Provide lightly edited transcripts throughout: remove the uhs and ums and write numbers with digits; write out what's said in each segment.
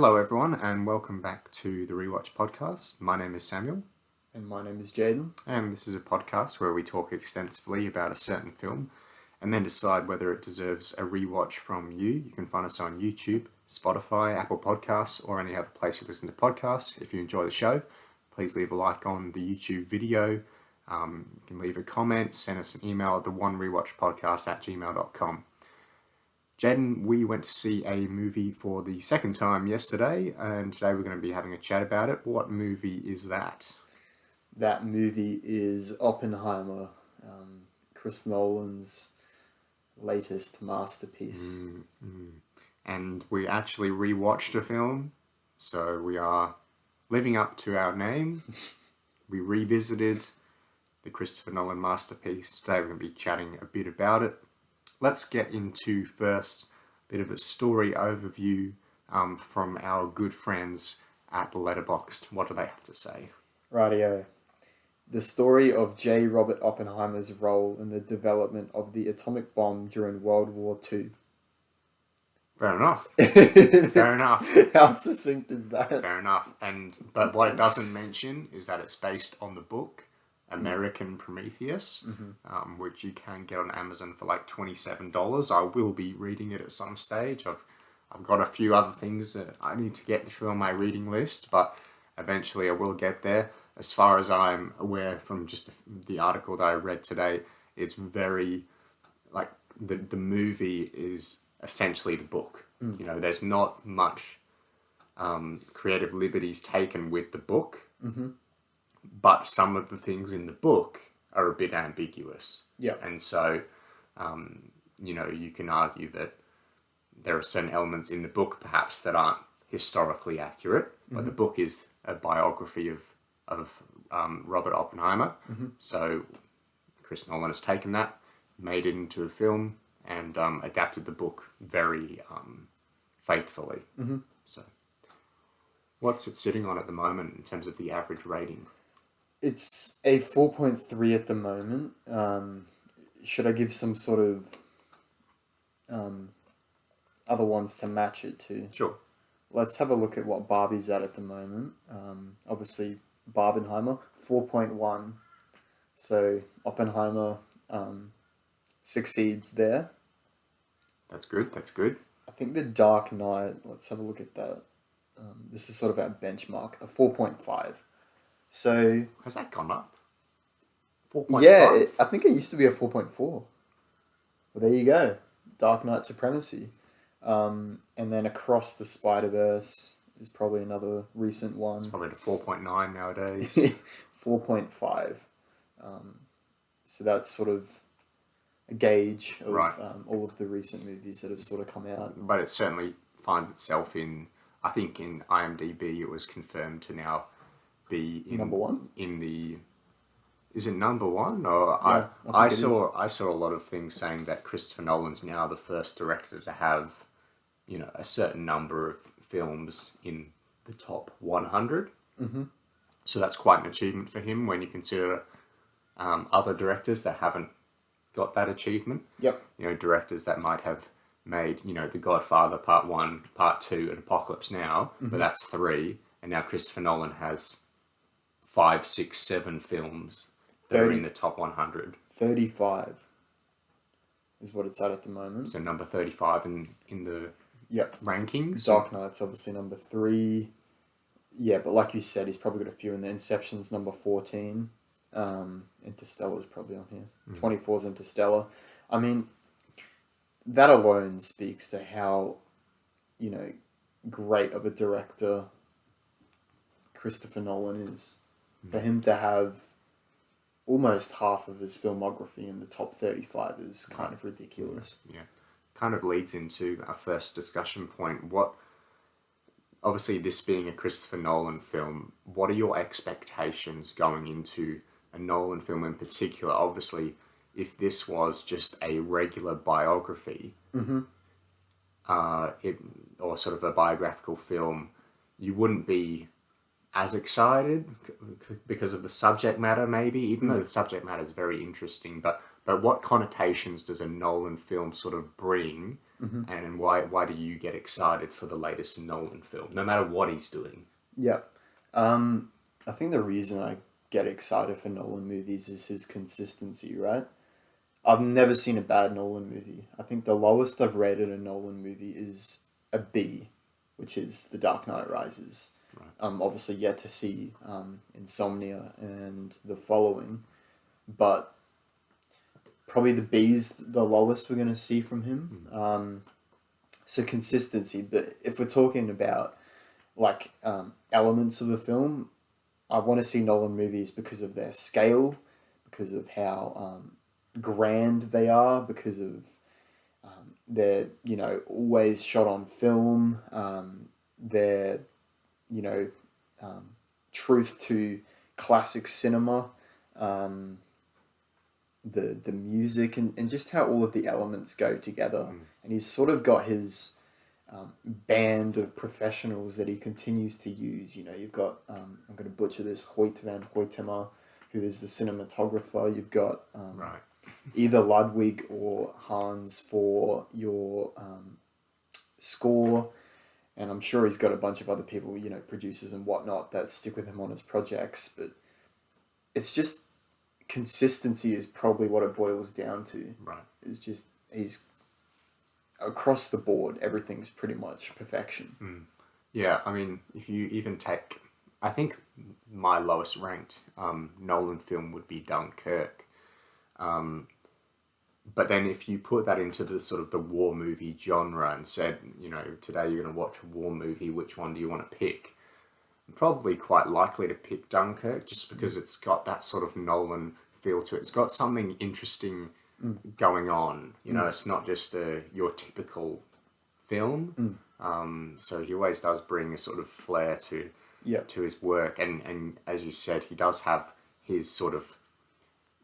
Hello everyone and welcome back to the Rewatch podcast. My name is Samuel. And my name is Jayden. And this is a podcast where we talk extensively about a certain film and then decide whether it deserves a rewatch from you. You can find us on YouTube, Spotify, Apple Podcasts, or any other place you listen to podcasts. If you enjoy the show, please leave a like on the YouTube video. You can leave a comment, send us an email at theonerewatchpodcast@gmail.com. Jayden, we went to see a movie for the second time yesterday, and today we're going to be having a chat about it. What movie is that? That movie is Oppenheimer, Chris Nolan's latest masterpiece. And we actually rewatched a film, so we are living up to our name. We revisited the Christopher Nolan masterpiece. Today we're going to be chatting a bit about it. Let's get into first a bit of a story overview from our good friends at Letterboxd. What do they have to say? Rightio. The story of J. Robert Oppenheimer's role in the development of the atomic bomb during World War II. Fair enough. Fair enough. How succinct is that? Fair enough. But what it doesn't mention is that it's based on the book American Prometheus, which you can get on Amazon for like $27. I will be reading it at some stage. I've got a few other things that I need to get through on my reading list, but eventually I will get there. As far as I'm aware from just the article that I read today, it's very, like, the movie is essentially the book. You know, there's not much creative liberties taken with the book. But some of the things in the book are a bit ambiguous. Yeah. And so, you can argue that there are certain elements in the book perhaps that aren't historically accurate, but the book is a biography of Robert Oppenheimer. So Chris Nolan has taken that, made it into a film, and adapted the book very faithfully. So what's it sitting on at the moment in terms of the average rating? It's a 4.3 at the moment. Should I give some sort of other ones to match it to? Sure. Let's have a look at what Barbie's at the moment. Obviously, Barbenheimer, 4.1. So Oppenheimer succeeds there. That's good. I think The Dark Knight, let's have a look at that. This is sort of our benchmark, a 4.5. So Has that gone up? 4.5? Yeah, I think it used to be a 4.4. Well, there you go. Dark Knight Supremacy. And then Across the Spider-Verse is probably another recent one. It's probably the 4.9 nowadays. 4.5. So that's sort of a gauge of all of the recent movies that have sort of come out. But it certainly finds itself in, I think in IMDb it was confirmed to now be in number one? Is it number one? Or Yeah, I saw a lot of things saying that Christopher Nolan's now the first director to have, a certain number of films in the top 100. So that's quite an achievement for him when you consider other directors that haven't got that achievement. Yep. Directors that might have made, The Godfather Part 1, Part 2, and Apocalypse Now, but that's 3, and now Christopher Nolan has 5, 6, 7 films that are in the top 100. 35 is what it's at the moment. So number 35 in the rankings. Dark Knight's obviously number 3. Yeah, but like you said, he's probably got a few in there. Inception's number 14. Interstellar's probably on here. 24's Interstellar. I mean, that alone speaks to how, great of a director Christopher Nolan is. For him to have almost half of his filmography in the top 35 is kind of ridiculous. Yeah. Kind of leads into our first discussion point. Obviously this being a Christopher Nolan film, what are your expectations going into a Nolan film in particular? Obviously, if this was just a regular biography, or sort of a biographical film, you wouldn't be as excited because of the subject matter, maybe, even though the subject matter is very interesting. But But what connotations does a Nolan film sort of bring, and why do you get excited for the latest Nolan film, no matter what he's doing? Yeah. I think the reason I get excited for Nolan movies is his consistency, right? I've never seen a bad Nolan movie. I think the lowest I've rated a Nolan movie is a B, which is The Dark Knight Rises. Right. Obviously yet to see Insomnia and The Following, but probably the B's the lowest we're going to see from him. So consistency, but if we're talking about like elements of a film, I want to see Nolan movies because of their scale, because of how grand they are, because of they're always shot on film. Their truth to classic cinema, the music and just how all of the elements go together. And he's sort of got his band of professionals that he continues to use. You've got, I'm going to butcher this, Hoyt van Hoytema, who is the cinematographer. You've got Right. either Ludwig or Hans for your score. And I'm sure he's got a bunch of other people, producers and whatnot, that stick with him on his projects. But it's just consistency is probably what it boils down to. Right. It's just he's across the board, everything's pretty much perfection. Yeah, I mean, if you even take, I think my lowest ranked Nolan film would be Dunkirk. But then if you put that into the sort of the war movie genre and said, today you're going to watch a war movie, which one do you want to pick? I'm probably quite likely to pick Dunkirk just because it's got that sort of Nolan feel to it. It's got something interesting going on. It's not just your typical film. So he always does bring a sort of flair to his work. And as you said, he does have his sort of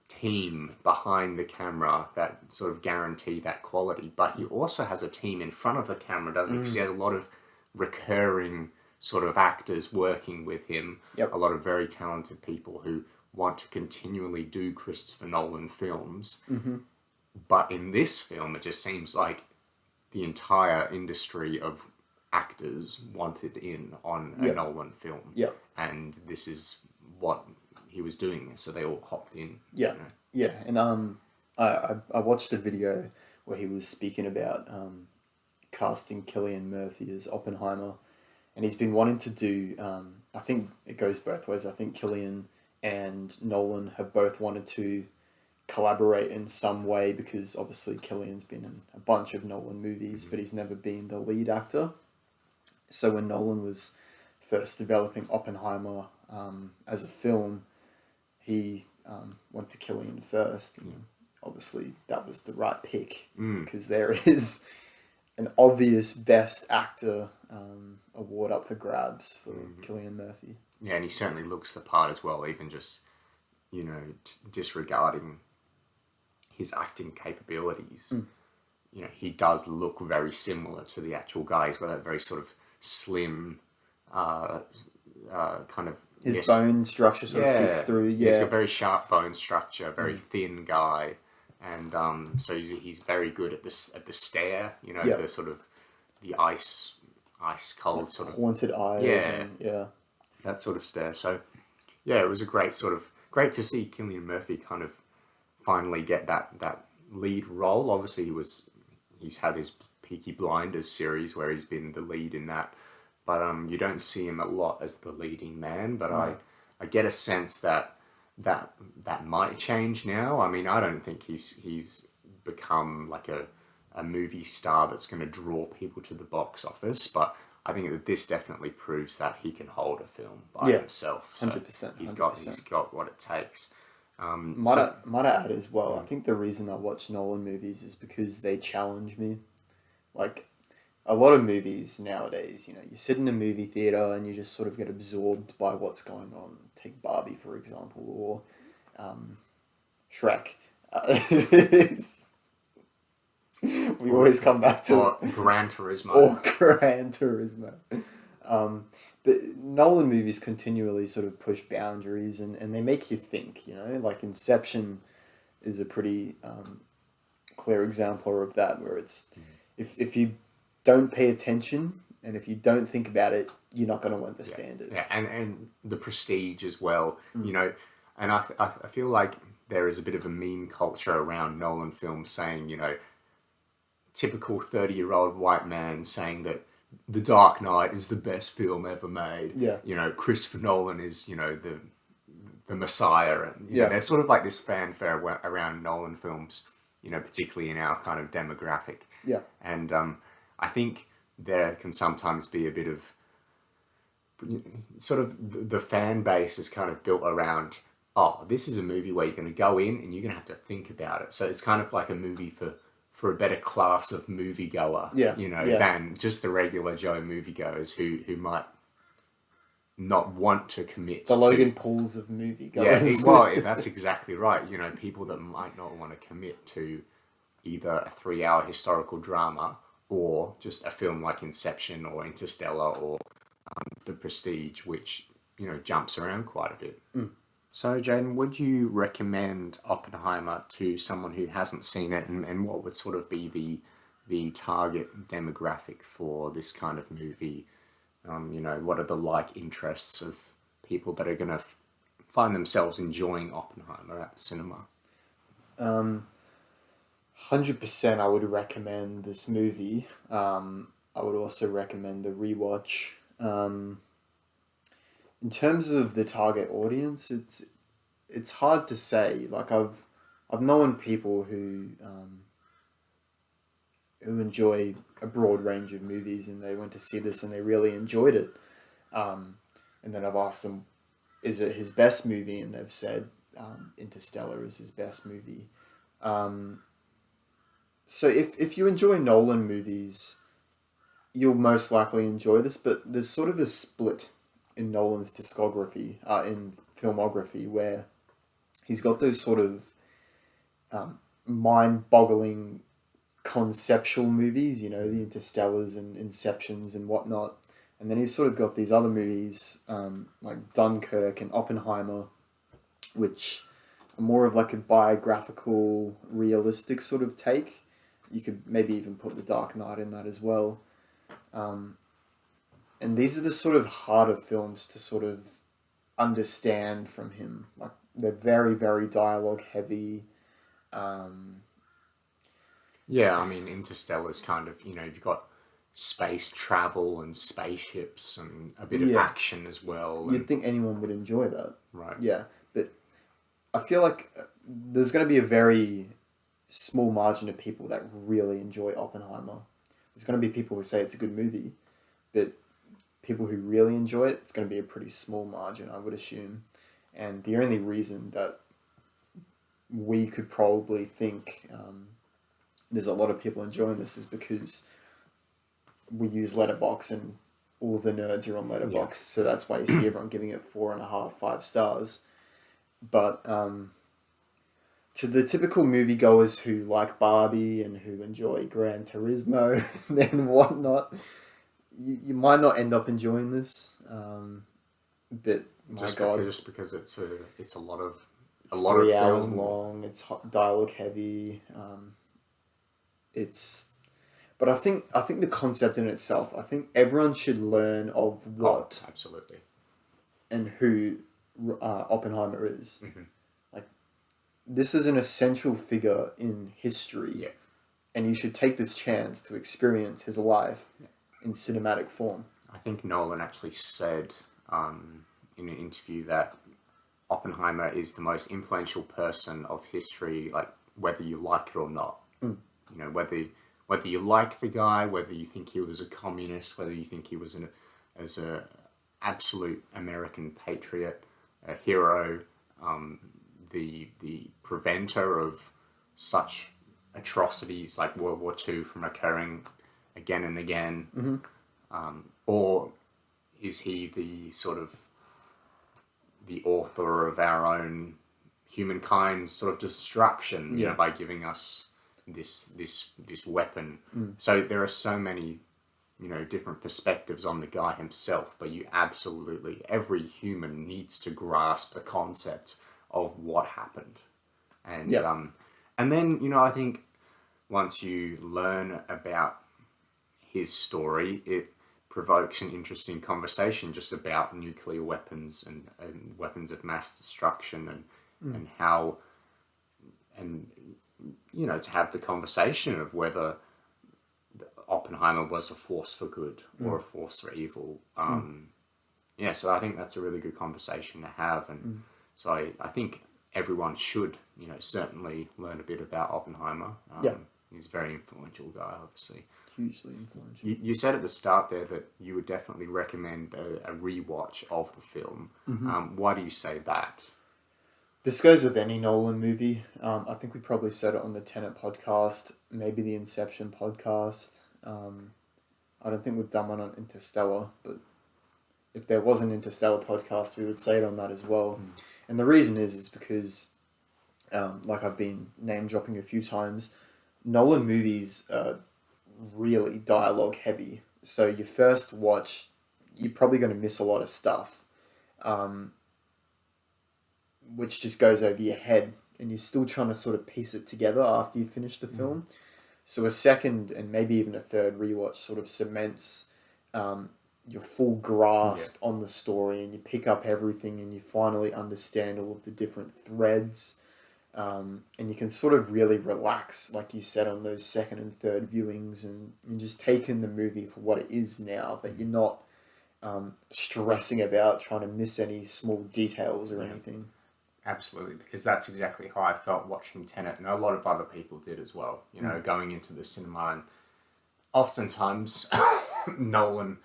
team behind the camera that sort of guarantee that quality, but he also has a team in front of the camera, doesn't he? Because he has a lot of recurring sort of actors working with him, a lot of very talented people who want to continually do Christopher Nolan films. But in this film, it just seems like the entire industry of actors wanted in on a Nolan film. And this is what he was doing, so they all hopped in. And I watched a video where he was speaking about casting Cillian Murphy as Oppenheimer, and he's been wanting to do. I think it goes both ways. I think Cillian and Nolan have both wanted to collaborate in some way because obviously Cillian's been in a bunch of Nolan movies, but he's never been the lead actor. So when Nolan was first developing Oppenheimer as a film, he went to Cillian first. And obviously, that was the right pick because there is an obvious Best Actor award up for grabs for Cillian Murphy. Yeah, and he certainly looks the part as well, even just, disregarding his acting capabilities. He does look very similar to the actual guy. He's got that very sort of slim, kind of... His bone structure sort of peeks through. Yeah, he's got very sharp bone structure, very thin guy, and so he's very good at the stare. The sort of the ice cold sort of haunted eyes. That sort of stare. So it was great to see Cillian Murphy kind of finally get that lead role. Obviously, he's had his Peaky Blinders series where he's been the lead in that. But you don't see him a lot as the leading man. But I get a sense that might change now. I mean, I don't think he's become like a movie star that's going to draw people to the box office. But I think that this definitely proves that he can hold a film by himself. So 100%. He's got what it takes. Might I add as well? I think the reason I watch Nolan movies is because they challenge me. Like, a lot of movies nowadays, you sit in a movie theater and you just sort of get absorbed by what's going on. Take Barbie, for example, or Shrek. We always come back to... Or Gran Turismo. But Nolan movies continually sort of push boundaries and they make you think, like Inception is a pretty clear exemplar of that, where it's if you don't pay attention and if you don't think about it, you're not going to understand it. Yeah, and the prestige as well, you know, and I feel like there is a bit of a meme culture around Nolan films saying, you know, typical 30-year-old white man saying that The Dark Knight is the best film ever made. Yeah. You know, Christopher Nolan is, you know, the messiah. And, you know, there's sort of like this fanfare around Nolan films, you know, particularly in our kind of demographic. Yeah. And I think there can sometimes be a bit of sort of the fan base is kind of built around, oh, this is a movie where you're going to go in and you're going to have to think about it. So it's kind of like a movie for a better class of moviegoer, you know, than just the regular Joe moviegoers who might not want to commit the Logan Pauls of moviegoers. Well, that's exactly right. You know, people that might not want to commit to either a 3-hour historical drama or just a film like Inception or Interstellar or The Prestige, which, you know, jumps around quite a bit. So, Jayden, would you recommend Oppenheimer to someone who hasn't seen it, and what would sort of be the target demographic for this kind of movie? You know, what are the like interests of people that are going to find themselves enjoying Oppenheimer at the cinema? 100% I would recommend this movie. I would also recommend the Rewatch. In terms of the target audience, it's hard to say. Like I've known people who enjoy a broad range of movies, and they went to see this and they really enjoyed it. And then I've asked them, is it his best movie? And they've said Interstellar is his best movie. So if you enjoy Nolan movies, you'll most likely enjoy this, but there's sort of a split in Nolan's discography, in filmography, where he's got those sort of mind-boggling conceptual movies, you know, the Interstellars and Inceptions and whatnot. And then he's sort of got these other movies, like Dunkirk and Oppenheimer, which are more of like a biographical, realistic sort of take. You could maybe even put The Dark Knight in that as well. And these are the sort of harder films to sort of understand from him. Like, they're very, very dialogue heavy. Yeah, I mean, Interstellar's kind of, you know, you've got space travel and spaceships and a bit of action as well. You'd think anyone would enjoy that. Right. Yeah, but I feel like there's going to be a very small margin of people that really enjoy Oppenheimer. There's going to be people who say it's a good movie, but people who really enjoy it, it's going to be a pretty small margin, I would assume. And the only reason that we could probably think there's a lot of people enjoying this is because we use Letterboxd and all of the nerds are on Letterboxd, so that's why you see everyone giving it 4.5, 5 stars. But to the typical moviegoers who like Barbie and who enjoy Gran Turismo and whatnot, you might not end up enjoying this. But my God, just because it's a lot of it's 3 hours long. It's dialogue heavy. But I think the concept in itself. I think everyone should learn of what absolutely and who Oppenheimer is. Mm-hmm. Like, this is an essential figure in history, and you should take this chance to experience his life in cinematic form. I think Nolan actually said in an interview that Oppenheimer is the most influential person of history, like whether you like it or not. You know, whether you like the guy, whether you think he was a communist, whether you think he was as a absolute American patriot, a hero, the preventer of such atrocities like World War II from occurring again and again, or is he the sort of the author of our own humankind's sort of destruction, you know, by giving us this weapon. So there are so many, you know, different perspectives on the guy himself, but you absolutely, every human needs to grasp the concept of what happened And Yeah. and then, you know, I think once you learn about his story, it provokes an interesting conversation just about nuclear weapons and weapons of mass destruction and how, and, you know, to have the conversation of whether Oppenheimer was a force for good or a force for evil. Yeah, so I think that's a really good conversation to have. And so I think everyone should, you know, certainly learn a bit about Oppenheimer. He's a very influential guy, obviously. Hugely influential. You said at the start there that you would definitely recommend a rewatch of the film. Why do you say that? This goes with any Nolan movie. I think we probably said it on the Tenet podcast, maybe the Inception podcast. I don't think we've done one on Interstellar, but if there was an Interstellar podcast, we would say it on that as well. And the reason is because, like I've been name dropping a few times, Nolan movies are really dialogue heavy. So your first watch, you're probably going to miss a lot of stuff, which just goes over your head, and you're still trying to sort of piece it together after you finish the film. So a second and maybe even a third rewatch sort of cements your full grasp on the story, and you pick up everything, and you finally understand all of the different threads. And you can sort of really relax, like you said, on those second and third viewings, and just take in the movie for what it is now, that you're not stressing about trying to miss any small details or anything. Absolutely, because that's exactly how I felt watching Tenet, and a lot of other people did as well. You know, going into the cinema, and oftentimes Nolan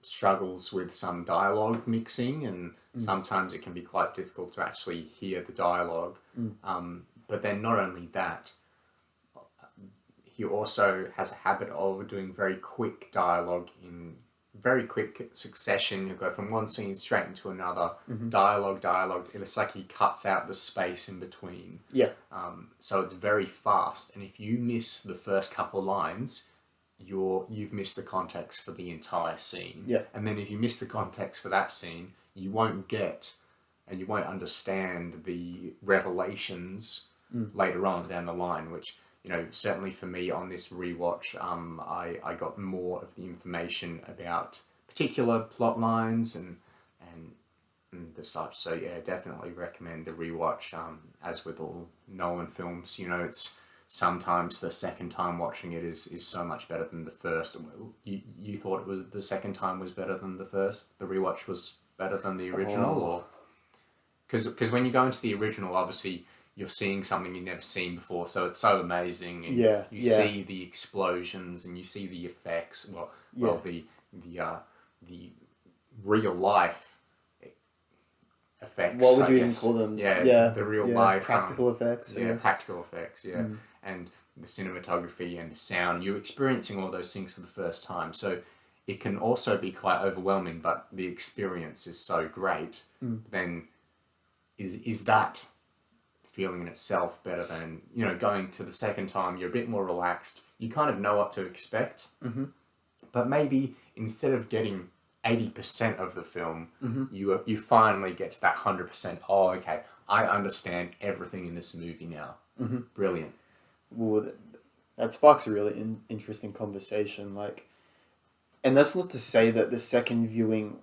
struggles with some dialogue mixing, and sometimes it can be quite difficult to actually hear the dialogue. But then not only that, he also has a habit of doing very quick dialogue in very quick succession. He'll go from one scene straight into another, dialogue. It's like he cuts out the space in between. Yeah. So it's very fast, and if you miss the first couple lines, you've missed the context for the entire scene. Yeah. And then if you miss the context for that scene, you won't get and you won't understand the revelations later on down the line, which, you know, certainly for me on this rewatch, I got more of the information about particular plot lines and the such. So yeah, definitely recommend the rewatch. As with all Nolan films, you know, it's sometimes the second time watching it is so much better than the first. You thought it was the second time was better than the first? The rewatch was better than the original? Or because when you go into the original, obviously you're seeing something you've never seen before, so it's so amazing, and you see the explosions and you see the effects. The real life effects. What would you even call them? The real life practical effects. Practical effects. And the cinematography and the sound. You're experiencing all those things for the first time, so it can also be quite overwhelming. But the experience is so great. Then is that feeling in itself better than, you know, going to the second time? You're a bit more relaxed. You kind of know what to expect. But maybe instead of getting 80% of the film, you finally get to that 100%. Oh, okay, I understand everything in this movie now. Brilliant. Well, that sparks a really interesting conversation. Like, and that's not to say that the second viewing,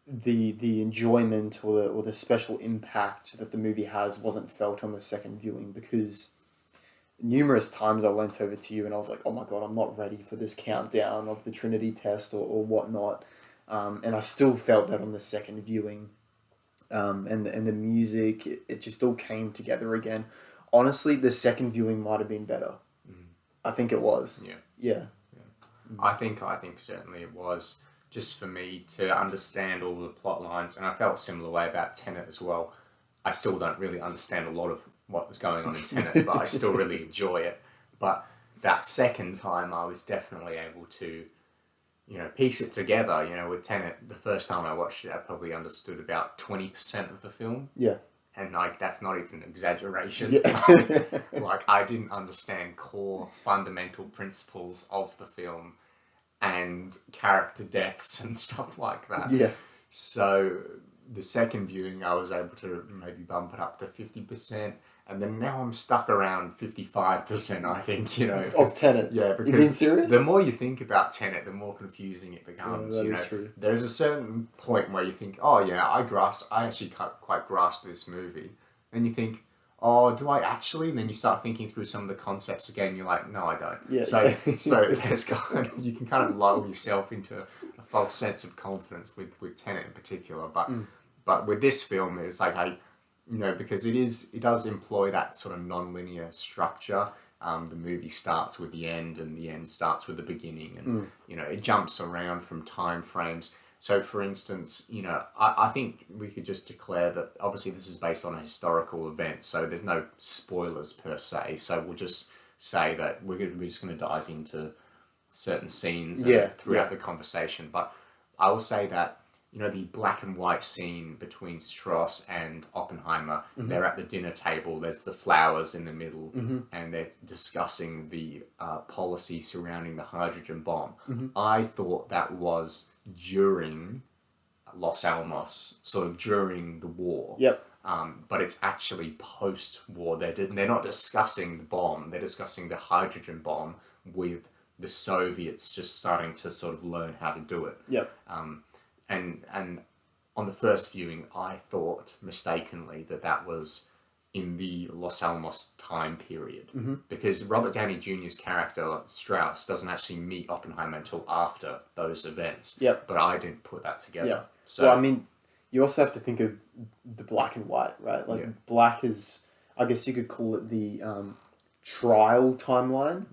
the enjoyment or the special impact that the movie has wasn't felt on the second viewing, because numerous times I leant over to you and I was like, oh my God, I'm not ready for this countdown of the Trinity test or whatnot. And I still felt that on the second viewing. And the music, it just all came together again. Honestly, the second viewing might have been better. I think it was. Yeah. I think certainly it was, just for me to understand all the plot lines, and I felt a similar way about Tenet as well. I still don't really understand a lot of what was going on in Tenet, but I still really enjoy it. But that second time, I was definitely able to, you know, piece it together. You know, with Tenet, the first time I watched it, I probably understood about 20% of the film. Yeah. And, like, that's not even an exaggeration. Yeah. Like, I didn't understand core fundamental principles of the film and character deaths and stuff like that. Yeah. So the second viewing, I was able to maybe bump it up to 50%. And then now I'm stuck around 55%, I think, Of Tenet. Yeah, You being because serious? the more you think about Tenet, the more confusing it becomes. Yeah, that is true. There's a certain point where you think, oh yeah, I actually quite grasped this movie. Then you think, oh, do I actually? And then you start thinking through some of the concepts again. And you're like, no, I don't. Yeah. So there's you can kind of lull yourself into a false sense of confidence with Tenet in particular. But with this film, it's like because it does employ that sort of non-linear structure. The movie starts with the end, and the end starts with the beginning, and it jumps around from time frames. So, for instance, I think we could just declare that obviously this is based on a historical event, so there's no spoilers per se. So we'll just say that we're just going to dive into certain scenes throughout the conversation. But I will say that the black and white scene between Strauss and Oppenheimer, they're at the dinner table, there's the flowers in the middle, and they're discussing the policy surrounding the hydrogen bomb. I thought that was during Los Alamos, sort of during the war. Yep. But it's actually post-war. They're not discussing the bomb, they're discussing the hydrogen bomb with the Soviets just starting to sort of learn how to do it. Yep. And on the first viewing, I thought mistakenly that was in the Los Alamos time period, because Robert Downey Jr.'s character Strauss doesn't actually meet Oppenheimer until after those events. Yep. But I didn't put that together. Yeah. So well, I mean, you also have to think of the black and white, right? Like black is, I guess you could call it the trial timeline,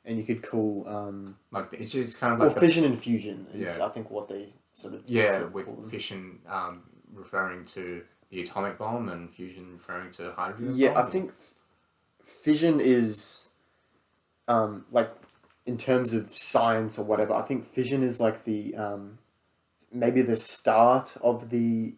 and you could call like it's kind of like fission and fusion is I think what they sort of with fission referring to the atomic bomb and fusion referring to hydrogen bomb. I think fission is like in terms of science or whatever. I think fission is like the maybe the start of the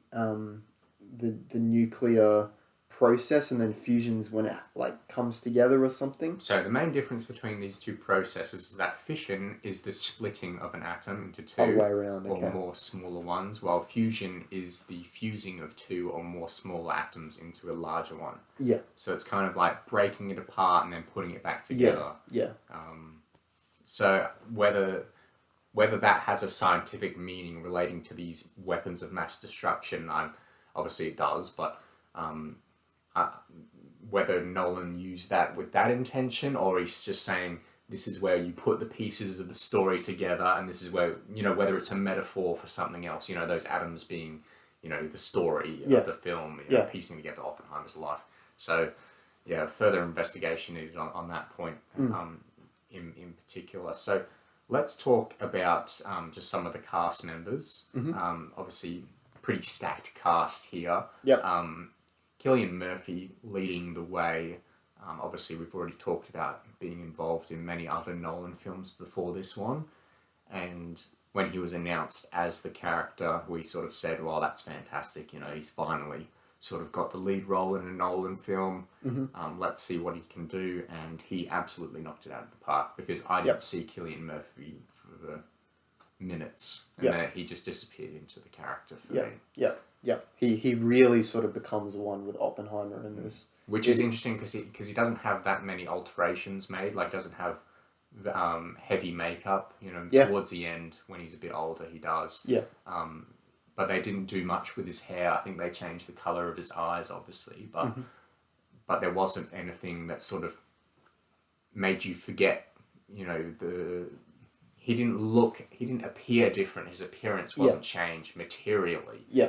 nuclear process, and then fusion's when it like comes together or something. So the main difference between these two processes is that fission is the splitting of an atom into two way around, or more smaller ones, while fusion is the fusing of two or more smaller atoms into a larger one. Yeah. So it's kind of like breaking it apart and then putting it back together. Yeah. So whether that has a scientific meaning relating to these weapons of mass destruction, obviously it does, but whether Nolan used that with that intention, or he's just saying this is where you put the pieces of the story together, and this is where, whether it's a metaphor for something else, those atoms being, the story of the film, piecing together Oppenheimer's life. So, further investigation needed on that point in particular. So, let's talk about just some of the cast members. Obviously, pretty stacked cast here. Yep. Cillian Murphy leading the way. Obviously, we've already talked about being involved in many other Nolan films before this one. And when he was announced as the character, we sort of said, well, that's fantastic. He's finally sort of got the lead role in a Nolan film. Let's see what he can do. And he absolutely knocked it out of the park, because I didn't see Cillian Murphy for the minutes. And then he just disappeared into the character for me. Yeah, he really sort of becomes one with Oppenheimer in this. Which is interesting because he doesn't have that many alterations made. Like, doesn't have heavy makeup. Towards the end, when he's a bit older, he does. Yeah. But they didn't do much with his hair. I think they changed the colour of his eyes, obviously. But there wasn't anything that sort of made you forget, he didn't appear different. His appearance wasn't changed materially. Yeah.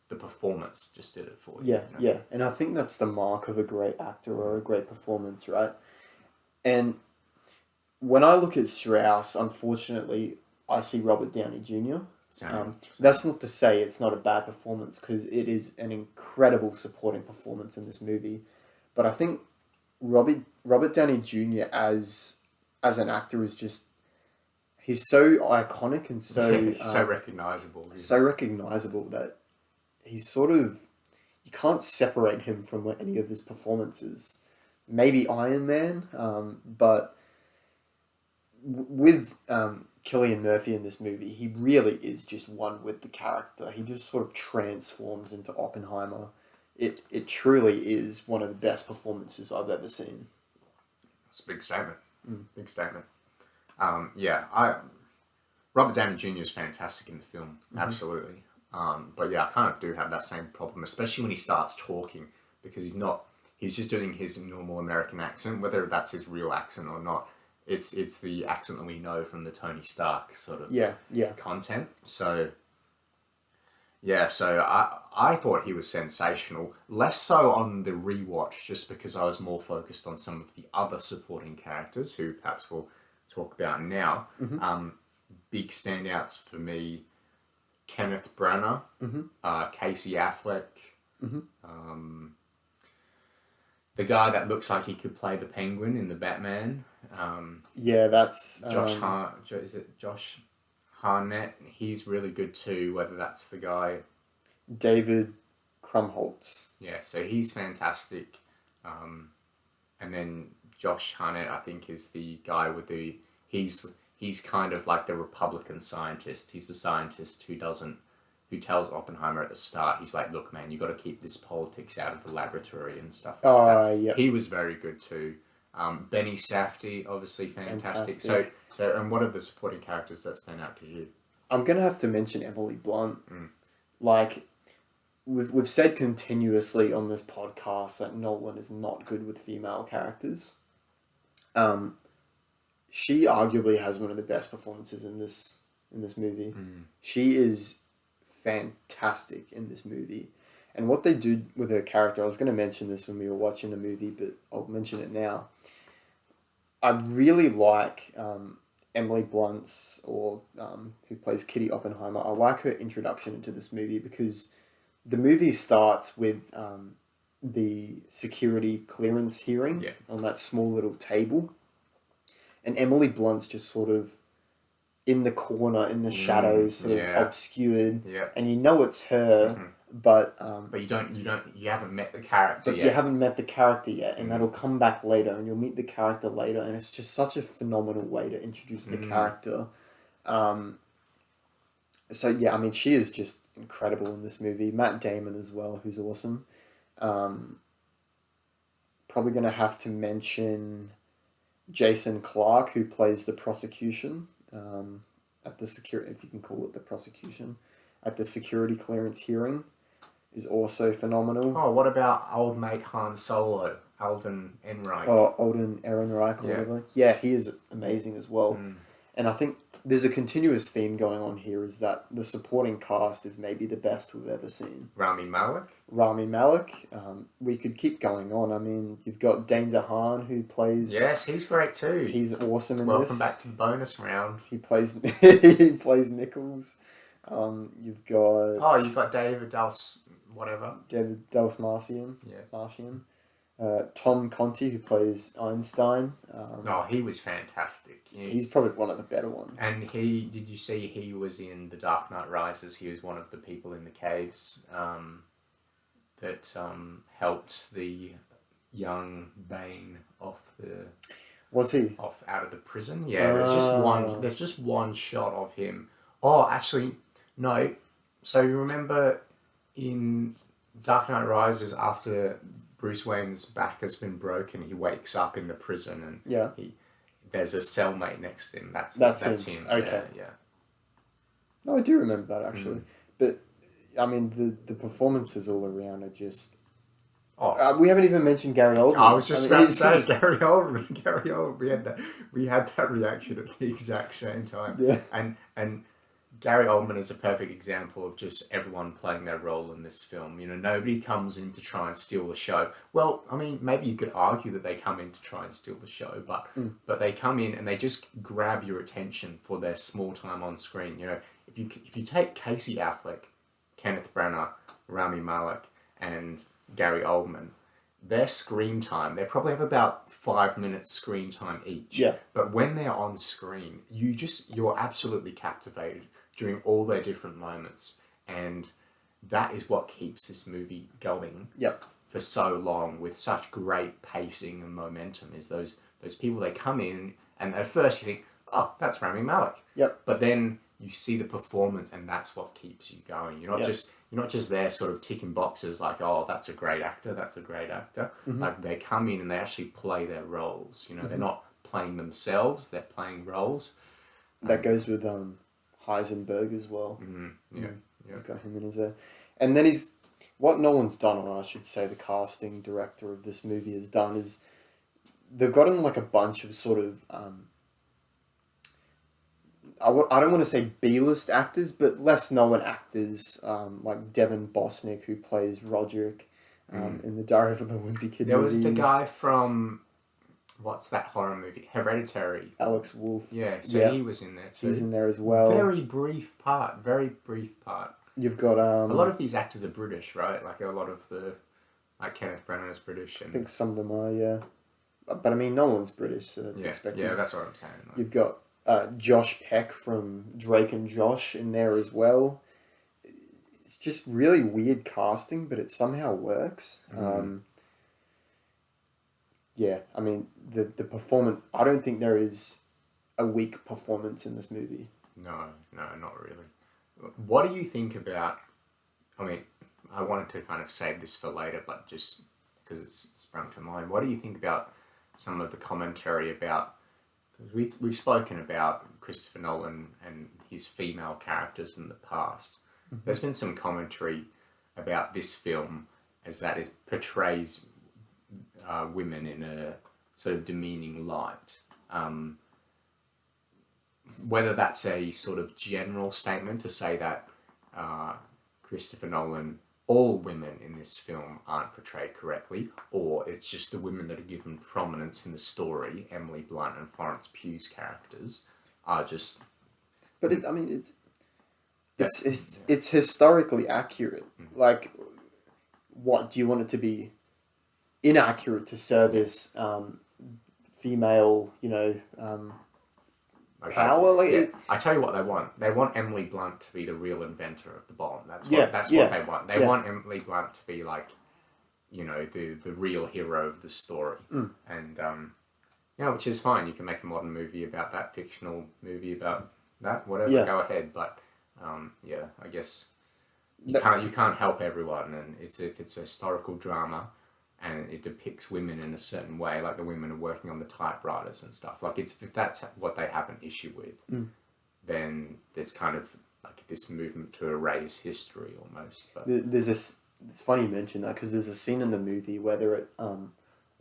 The performance just did it for you. Yeah. And I think that's the mark of a great actor or a great performance, right? And when I look at Strauss, unfortunately, I see Robert Downey Jr. That's not to say it's not a bad performance, because it is an incredible supporting performance in this movie. But I think Robert Downey Jr. as an actor is just, he's so iconic and so so recognizable. So recognizable that he's sort of, you can't separate him from any of his performances. Maybe Iron Man, but with Cillian Murphy in this movie, he really is just one with the character. He just sort of transforms into Oppenheimer. It truly is one of the best performances I've ever seen. It's a big statement. Big statement. Robert Downey Jr. is fantastic in the film, absolutely. But yeah, I kind of do have that same problem, especially when he starts talking, because he's just doing his normal American accent, whether that's his real accent or not. It's the accent that we know from the Tony Stark sort of content. So I thought he was sensational. Less so on the rewatch, just because I was more focused on some of the other supporting characters, who perhaps we'll talk about now. Big standouts for me: Kenneth Branagh, Casey Affleck, the guy that looks like he could play the Penguin in the Batman. That's Is it Josh Hartnett? He's really good too. Whether that's the guy, David Krumholtz. Yeah, so he's fantastic. And then Josh Hartnett, I think, is the guy with the he's kind of like the Republican scientist. He's the scientist who tells Oppenheimer at the start, he's like, look, man, you got to keep this politics out of the laboratory and stuff like that. Yeah. He was very good too. Benny Safdie, obviously fantastic. So, and what are the supporting characters that stand out to you? I'm going to have to mention Emily Blunt. Like, we've said continuously on this podcast that Nolan is not good with female characters. She arguably has one of the best performances in this movie. She is fantastic in this movie. And what they do with her character, I was going to mention this when we were watching the movie, but I'll mention it now. I really like Emily Blunt's, who plays Kitty Oppenheimer. I like her introduction into this movie because the movie starts with the security clearance hearing on that small little table. And Emily Blunt's just sort of in the corner, in the shadows, sort of obscured. And you know it's her, but you haven't met the character yet. You haven't met the character yet, and that'll come back later, and you'll meet the character later, and it's just such a phenomenal way to introduce the character. So yeah, I mean, she is just incredible in this movie. Matt Damon as well, who's awesome. Probably going to have to mention Jason Clarke, who plays the prosecution at the security, if you can call it the prosecution, at the security clearance hearing, is also phenomenal. Oh, what about old mate Han Solo, Alden Ehrenreich? Oh, Alden Ehrenreich or whatever. Yeah, he is amazing as well. And I think there's a continuous theme going on here, is that the supporting cast is maybe the best we've ever seen. Rami Malek. We could keep going on. I mean, you've got Dane DeHaan, who plays... Yes, he's great too. He's awesome in Welcome this. Welcome back to the bonus round. He plays Nichols. You've got David Dalsmarcian. Martian. Tom Conti, who plays Einstein. He was fantastic. He's probably one of the better ones. And did you see he was in The Dark Knight Rises? He was one of the people in the caves that helped the young Bane off the... Was he? Out of the prison? Yeah, there's just one shot of him. Oh, actually, no. So you remember in Dark Knight Rises, after Bruce Wayne's back has been broken, he wakes up in the prison and there's a cellmate next to him. That's him. Okay. Yeah. No, I do remember that actually. But I mean, the performances all around are just... we haven't even mentioned Gary Oldman. I was just about to say Gary Oldman. Gary Oldman. We had that reaction at the exact same time. Yeah. And Gary Oldman is a perfect example of just everyone playing their role in this film. You know, nobody comes in to try and steal the show. Well, I mean, maybe you could argue that they come in to try and steal the show, but they come in and they just grab your attention for their small time on screen. You know, if you take Casey Affleck, Kenneth Branagh, Rami Malek, and Gary Oldman, their screen time, they probably have about 5 minutes screen time each. Yeah. But when they're on screen, you're absolutely captivated during all their different moments. And that is what keeps this movie going for so long with such great pacing and momentum, is those people, they come in and at first you think, oh, that's Rami Malek. Yep. But then you see the performance, and that's what keeps you going. You're not Yep. just there sort of ticking boxes like, oh, that's a great actor, that's a great actor. Mm-hmm. Like they come in and they actually play their roles. You know, they're Mm-hmm. not playing themselves; they're playing roles. That goes with Heisenberg as well. Yeah, yeah. You've got him in as a, and then what Nolan's done, or I should say, the casting director of this movie has done is they've gotten like a bunch of sort of I don't want to say B-list actors, but less known actors, like Devin Bosnick, who plays Roderick in the Diary of a Wimpy Kid There movies. was the guy from what's that horror movie? Hereditary. Alex Wolff. Yeah, so he was in there too. He's in there as well. Very brief part. You've got a lot of these actors are British, right? Like a lot of the Kenneth Branagh is British. And... I think some of them are, yeah. But I mean, Nolan's British, so that's expected. Yeah, that's what I'm saying. Like... You've got Josh Peck from Drake and Josh in there as well. It's just really weird casting, but it somehow works. Yeah, I mean, the performance... I don't think there is a weak performance in this movie. No, not really. What do you think about... I mean, I wanted to kind of save this for later, but just because it's sprung to mind. What do you think about some of the commentary about... We've spoken about Christopher Nolan and his female characters in the past. Mm-hmm. There's been some commentary about this film as that it portrays women in a sort of demeaning light. Whether that's a sort of general statement to say that Christopher Nolan, all women in this film aren't portrayed correctly, or it's just the women that are given prominence in the story, Emily Blunt and Florence Pugh's characters, are just... But it's historically accurate. Mm-hmm. Like, what, do you want it to be inaccurate to service female, power? I tell you what they want. They want Emily Blunt to be the real inventor of the bomb. That's what they want. They want Emily Blunt to be like, the real hero of the story. Mm. And which is fine. You can make a modern movie about that, fictional movie about that, whatever. Yeah. Go ahead. But I guess you can't help everyone. And if it's a historical drama and it depicts women in a certain way, like the women are working on the typewriters and stuff. Like if that's what they have an issue with, then there's kind of like this movement to erase history almost. But it's funny you mention that because there's a scene in the movie where they're at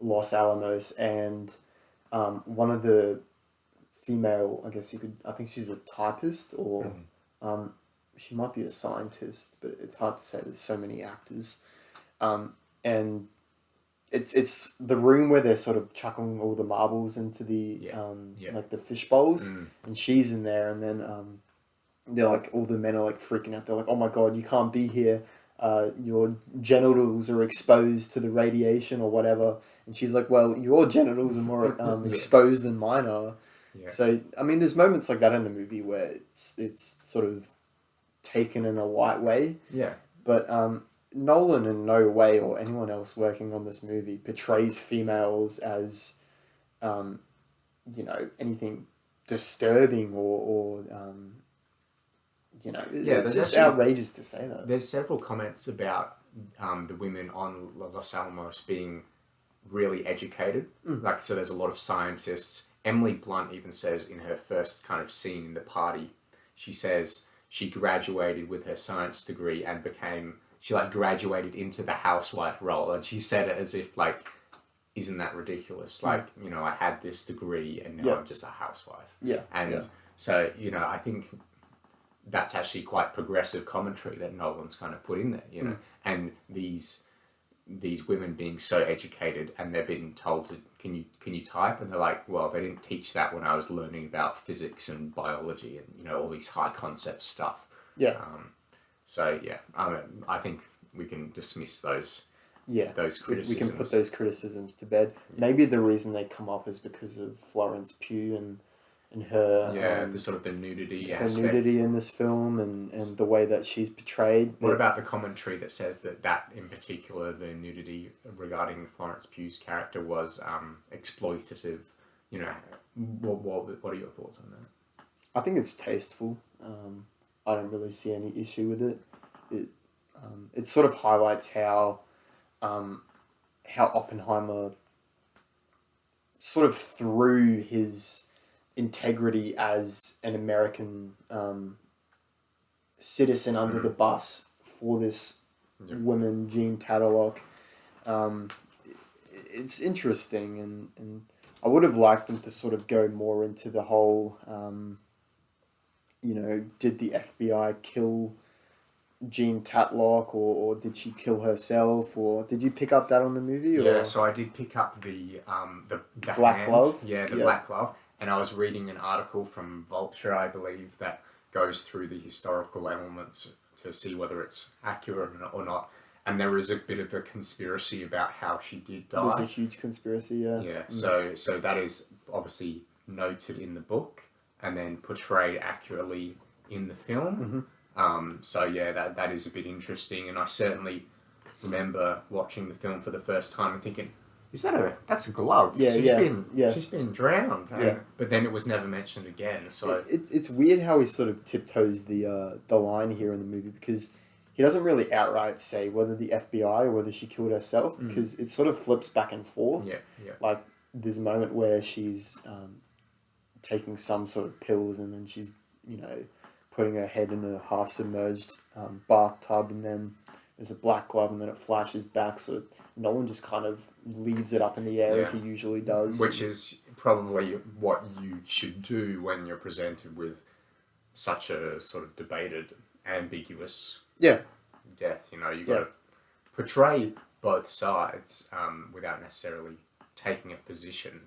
Los Alamos and one of the female, I think she's a typist or she might be a scientist, but it's hard to say. There's so many actors, and it's the room where they're sort of chucking all the marbles into the like the fish bowls, and she's in there, and then they're like, all the men are like freaking out. They're like, oh my god, you can't be here. Your genitals are exposed to the radiation or whatever. And she's like, well, your genitals are more exposed than mine are. Yeah. So I mean, there's moments like that in the movie where it's sort of taken in a white way. Yeah. But Nolan in no way, or anyone else working on this movie, portrays females as, anything disturbing or it's just outrageous to say that. There's several comments about the women on Los Alamos being really educated. Like, so there's a lot of scientists. Emily Blunt even says in her first kind of scene in the party, she says she graduated with her science degree and she graduated into the housewife role. And she said it as if isn't that ridiculous? I had this degree and now I'm just a housewife. Yeah. And so, I think that's actually quite progressive commentary that Nolan's kind of put in there, and these women being so educated and they're being told to, can you type? And they're like, well, they didn't teach that when I was learning about physics and biology and, all these high concept stuff. Yeah. I think we can dismiss those criticisms. We can put those criticisms to bed. Maybe the reason they come up is because of Florence Pugh and her... the sort of the nudity aspect. Her nudity in this film and the way that she's portrayed. What about the commentary that says that in particular, the nudity regarding Florence Pugh's character was exploitative, What are your thoughts on that? I think it's tasteful. I don't really see any issue with it. It sort of highlights how Oppenheimer sort of threw his integrity as an American citizen under the bus for this woman, Jean Tatlock. It's interesting, and I would have liked them to sort of go more into the whole, did the FBI kill Jean Tatlock, or did she kill herself, or did you pick up that on the movie? Or? Yeah, so I did pick up the Black hand. Glove? Yeah, the Black Glove, and I was reading an article from Vulture, I believe, that goes through the historical elements to see whether it's accurate or not. And there is a bit of a conspiracy about how she did die. There's a huge conspiracy, yeah. Yeah, so that is obviously noted in the book and then portrayed accurately in the film. So yeah, that is a bit interesting, and I certainly remember watching the film for the first time and thinking, that's a glove? Yeah, she's been drowned. But then it was never mentioned again. So it's weird how he sort of tiptoes the line here in the movie, because he doesn't really outright say whether the FBI or whether she killed herself, because it sort of flips back and forth. Yeah. Like there's a moment where she's taking some sort of pills, and then she's putting her head in a half submerged bathtub, and then there's a black glove, and then it flashes back. So Nolan just kind of leaves it up in the air as he usually does. Which is probably what you should do when you're presented with such a sort of debated, ambiguous death. You've got to portray both sides without necessarily taking a position,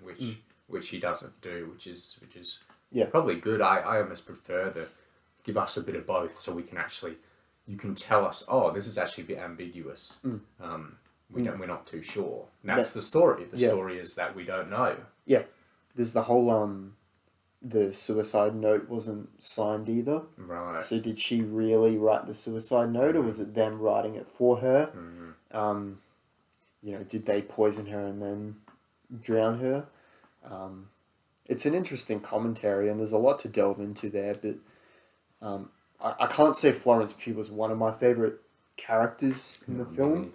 which he doesn't do, which is probably good. I almost prefer to give us a bit of both, so we can actually, you can tell us, this is actually a bit ambiguous. We're not too sure. And that's the story. The story is that we don't know. Yeah. There's the whole the suicide note wasn't signed either. Right. So did she really write the suicide note, or was it them writing it for her? Did they poison her and then drown her? It's an interesting commentary, and there's a lot to delve into there, but I can't say Florence Pugh was one of my favourite characters in the film.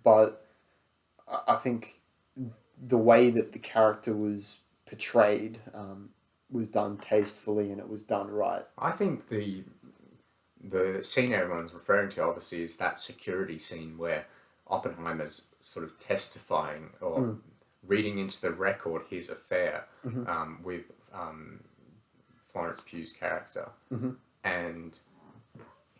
But I think the way that the character was portrayed was done tastefully, and it was done right. I think the scene everyone's referring to, obviously, is that security scene where Oppenheimer's sort of testifying or reading into the record his affair with Florence Pugh's character. And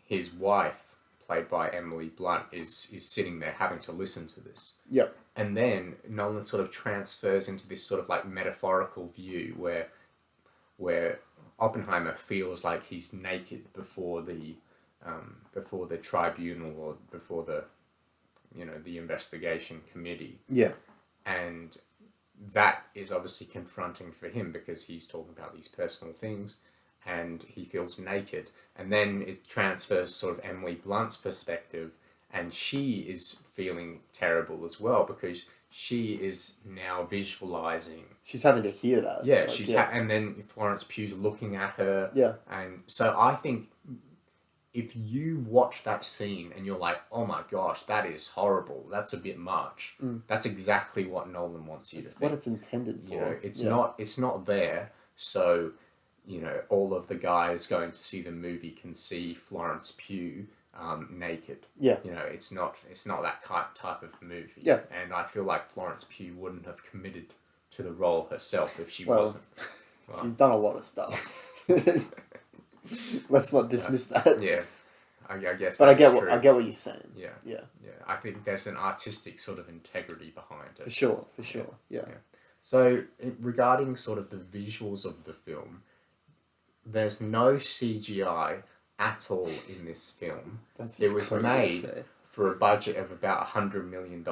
his wife, played by Emily Blunt, is sitting there having to listen to this. Yep. And then Nolan sort of transfers into this sort of like metaphorical view where Oppenheimer feels like he's naked before the tribunal, or before the the investigation committee. Yeah. And that is obviously confronting for him, because he's talking about these personal things and he feels naked. And then it transfers sort of Emily Blunt's perspective, and she is feeling terrible as well, because she is now visualizing. She's having to hear that. Yeah, and then Florence Pugh's looking at her. Yeah. And so I think if you watch that scene and you're like, oh my gosh, that is horrible, that's a bit much, that's exactly what Nolan wants you to think. It's what it's intended for. It's not there, so all of the guys going to see the movie can see Florence Pugh naked. Yeah. It's not that type of movie. Yeah. And I feel like Florence Pugh wouldn't have committed to the role herself if she wasn't. Well, she's done a lot of stuff. Let's not dismiss that. Yeah. I guess. But I get what you're saying. Yeah. Yeah. Yeah. I think there's an artistic sort of integrity behind it. For sure. Yeah. So regarding sort of the visuals of the film, there's no CGI at all in this film. It was made for a budget of about $100 million.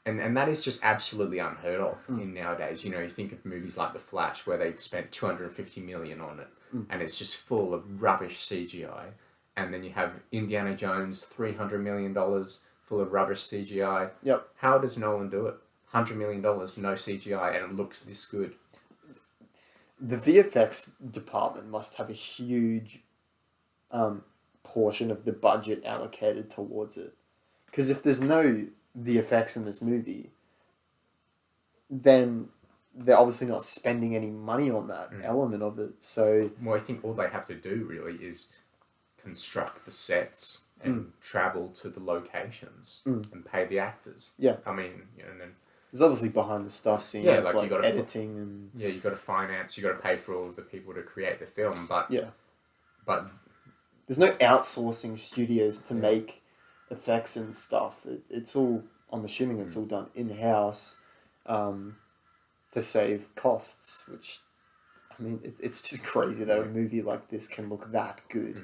And that is just absolutely unheard of in nowadays. You think of movies like The Flash, where they've spent $250 million on it, and it's just full of rubbish CGI. And then you have Indiana Jones, $300 million, full of rubbish CGI. Yep. How does Nolan do it? $100 million, no CGI, and it looks this good. The VFX department must have a huge portion of the budget allocated towards it. Because if there's no VFX in this movie, then they're obviously not spending any money on that element of it. So, well, I think all they have to do really is construct the sets and travel to the locations and pay the actors. Yeah. I mean, and then there's obviously behind the stuff scenes, like you got editing and... Yeah, you got to finance, you got to pay for all of the people to create the film, but... Yeah. But... There's no outsourcing studios to make effects and stuff. It's all, I'm assuming it's all done in-house to save costs, which, I mean, it's just crazy that a movie like this can look that good.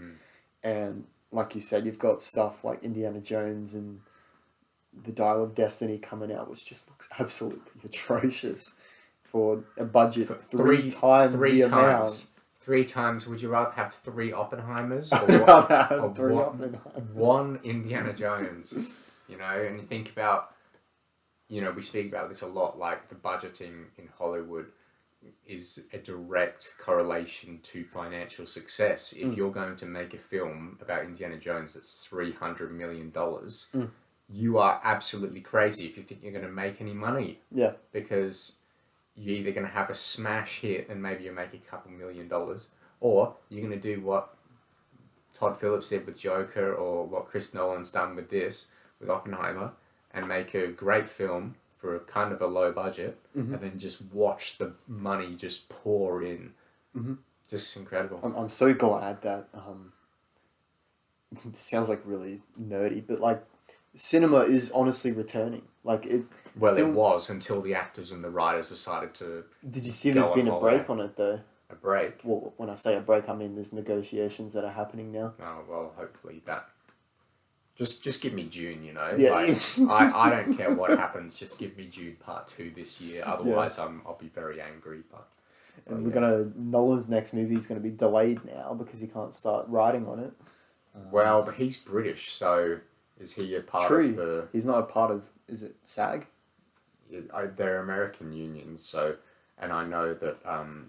And like you said, you've got stuff like Indiana Jones and The Dial of Destiny coming out, which just looks absolutely atrocious for a budget for three times the amount. 3 times. Would you rather have 3 Oppenheimers one Indiana Jones? And you think about, we speak about this a lot, like the budgeting in Hollywood is a direct correlation to financial success. If you're going to make a film about Indiana Jones that's $300 million, you are absolutely crazy if you think you're going to make any money. Yeah. Because you're either going to have a smash hit and maybe you make a couple $1 million, or you're going to do what Todd Phillips did with Joker, or what Chris Nolan's done with Oppenheimer, and make a great film for a kind of a low budget, and then just watch the money just pour in. Just incredible. I'm so glad that this sounds like really nerdy, but like cinema is honestly returning. Like it. Well, it was until the actors and the writers decided to. Did you see there's been a break on it though? A break? Well, when I say a break, I mean there's negotiations that are happening now. Oh well, hopefully that. Just give me Dune, Yeah. Like, I don't care what happens. Just give me Dune Part 2 this year. Otherwise, I'll be very angry. But Nolan's next movie is gonna be delayed now because he can't start writing on it. Well, but he's British, so is he a part of the? He's not a part of. Is it SAG? They're American unions, so. And I know that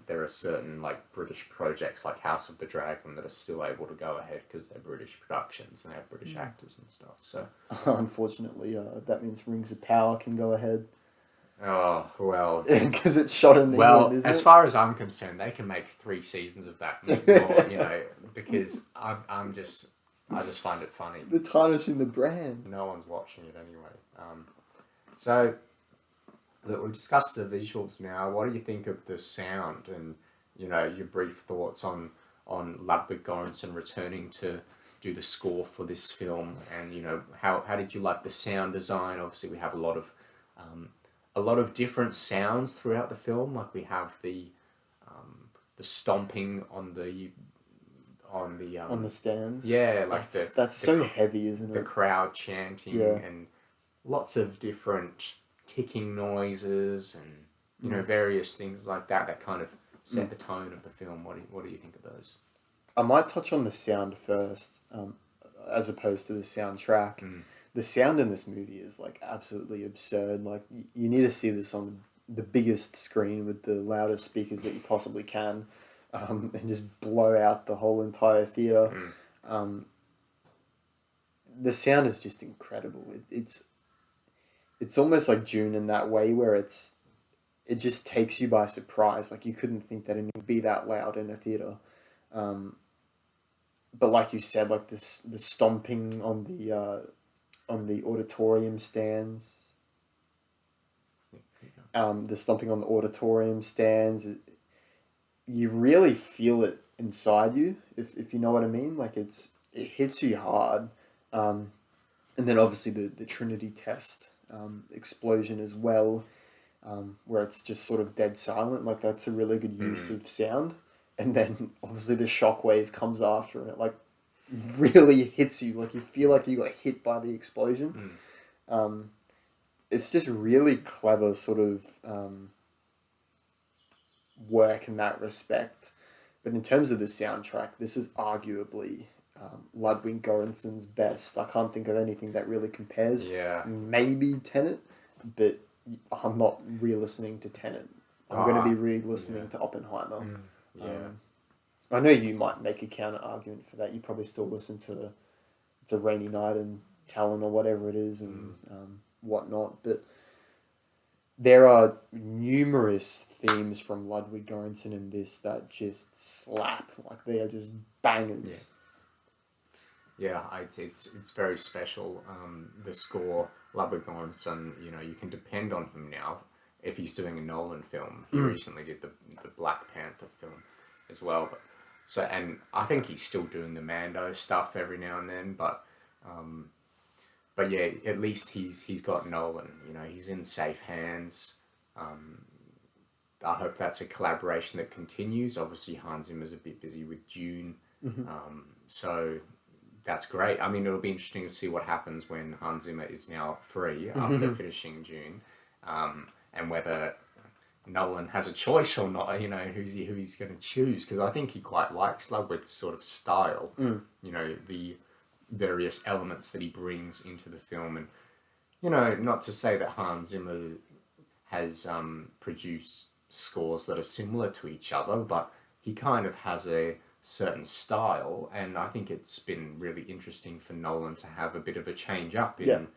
there are certain like British projects like House of the Dragon that are still able to go ahead because they're British productions and they have British actors and stuff. So unfortunately, that means Rings of Power can go ahead. Oh well, because it's shot in England. Isn't as it? far as I'm concerned, they can make 3 seasons of that. More, because I just find it funny. They're tarnishing the brand. No one's watching it anyway. So. That we've discussed the visuals now. What do you think of the sound and your brief thoughts on Ludwig Göransson returning to do the score for this film, and how did you like the sound design? Obviously, we have a lot of different sounds throughout the film. Like we have the stomping on the stands. Yeah, like that's so heavy, isn't it? The crowd chanting and lots of different ticking noises and various things like that kind of set the tone of the film. What do you think of those? I might touch on the sound first, as opposed to the soundtrack. The sound in this movie is like absolutely absurd. Like you need to see this on the biggest screen with the loudest speakers that you possibly can, and just blow out the whole entire theater. The sound is just incredible. It's almost like Dune in that way, where it just takes you by surprise. Like you couldn't think that it would be that loud in a theater. But like you said, like the stomping on the auditorium stands. The stomping on the auditorium stands. You really feel it inside you, if you know what I mean. Like it hits you hard. And then obviously the Trinity test. Explosion as well, where it's just sort of dead silent. Like that's a really good use of sound. And then obviously the shockwave comes after and it like really hits you. Like you feel like you got hit by the explosion. It's just really clever sort of work in that respect. But in terms of the soundtrack, this is arguably Ludwig Göransson's best. I can't think of anything that really compares. Yeah. Maybe Tenet, but I'm not re-listening to Tenet. I'm going to be re-listening to Oppenheimer. Yeah. I know you might make a counter argument for that. You probably still listen to It's a Rainy Night and Talon or whatever it is and whatnot, but there are numerous themes from Ludwig Göransson in this that just slap. Like, they are just bangers. Yeah, it's very special. The score, Ludwig Göransson, you can depend on him now if he's doing a Nolan film. He recently did the Black Panther film as well. And I think he's still doing the Mando stuff every now and then, but yeah, at least he's got Nolan. He's in safe hands. I hope that's a collaboration that continues. Obviously, Hans Zimmer's a bit busy with Dune, so that's great. I mean, it'll be interesting to see what happens when Hans Zimmer is now free after finishing Dune, and whether Nolan has a choice or not. Who he's going to choose, because I think he quite likes Ludwig's sort of style. The various elements that he brings into the film, and not to say that Hans Zimmer has produced scores that are similar to each other, but he kind of has a certain style, and I think it's been really interesting for Nolan to have a bit of a change up in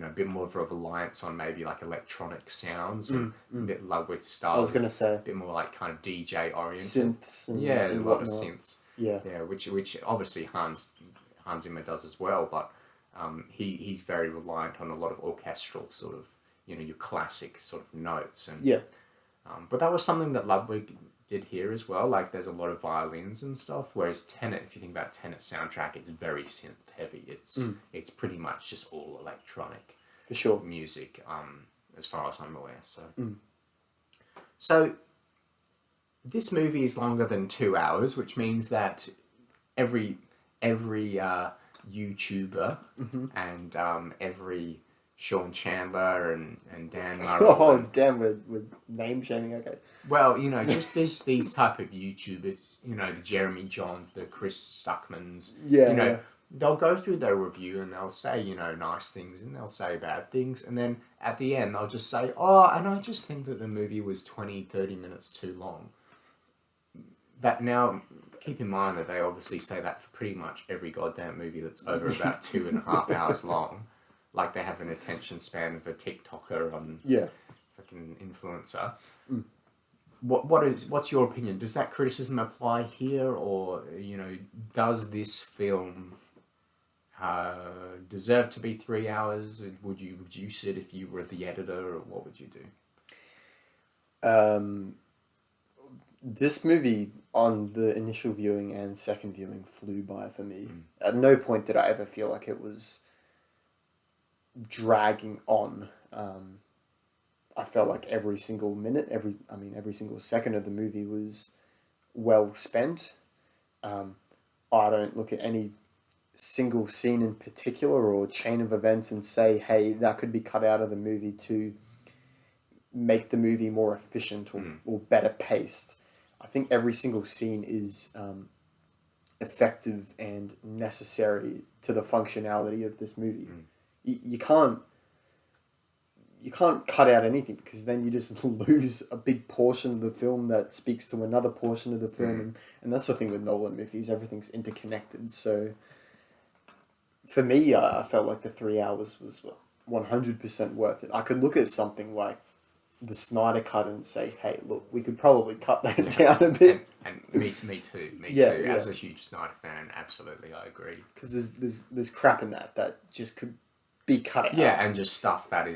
a bit more of a reliance on maybe like electronic sounds and a bit Ludwig style. I was going to say. A bit more like kind of DJ oriented. Synths and a lot of whatnot. synths. Yeah. Yeah, which obviously Hans Zimmer does as well, but he's very reliant on a lot of orchestral sort of, your classic sort of notes. And but that was something that Ludwig did here as well. Like, there's a lot of violins and stuff, whereas Tenet, if you think about Tenet's soundtrack, it's very synth heavy. It's pretty much just all electronic for sure music, as far as I'm aware. So this movie is longer than 2 hours, which means that every YouTuber and every Sean Chandler and Dan Murray. Oh, damn, we're name shaming, okay. Well, just these type of YouTubers, the Jeremy Johns, the Chris Stuckmans, they'll go through their review and they'll say, nice things and they'll say bad things. And then at the end, they'll just say, and I just think that the movie was 20, 30 minutes too long. That now, keep in mind that they obviously say that for pretty much every goddamn movie that's over about 2.5 hours long. Like, they have an attention span of a TikToker on fucking influencer. What's your opinion? Does that criticism apply here, or does this film deserve to be 3 hours? Would you reduce it if you were the editor, or what would you do? This movie, on the initial viewing and second viewing, flew by for me. At no point did I ever feel like it was dragging on. I felt like every single minute, every single second of the movie was well spent. I don't look at any single scene in particular or chain of events and say, hey, that could be cut out of the movie to make the movie more efficient or better paced. I think every single scene is effective and necessary to the functionality of this movie. You can't cut out anything, because then you just lose a big portion of the film that speaks to another portion of the film, and that's the thing with Nolan movies. Everything's interconnected. So for me, I felt like the 3 hours was 100% worth it. I could look at something like the Snyder Cut and say, hey, look, we could probably cut that down a bit. And me too. As a huge Snyder fan, absolutely, I agree. Because there's crap in that just could be cut out. Yeah, and just stuff that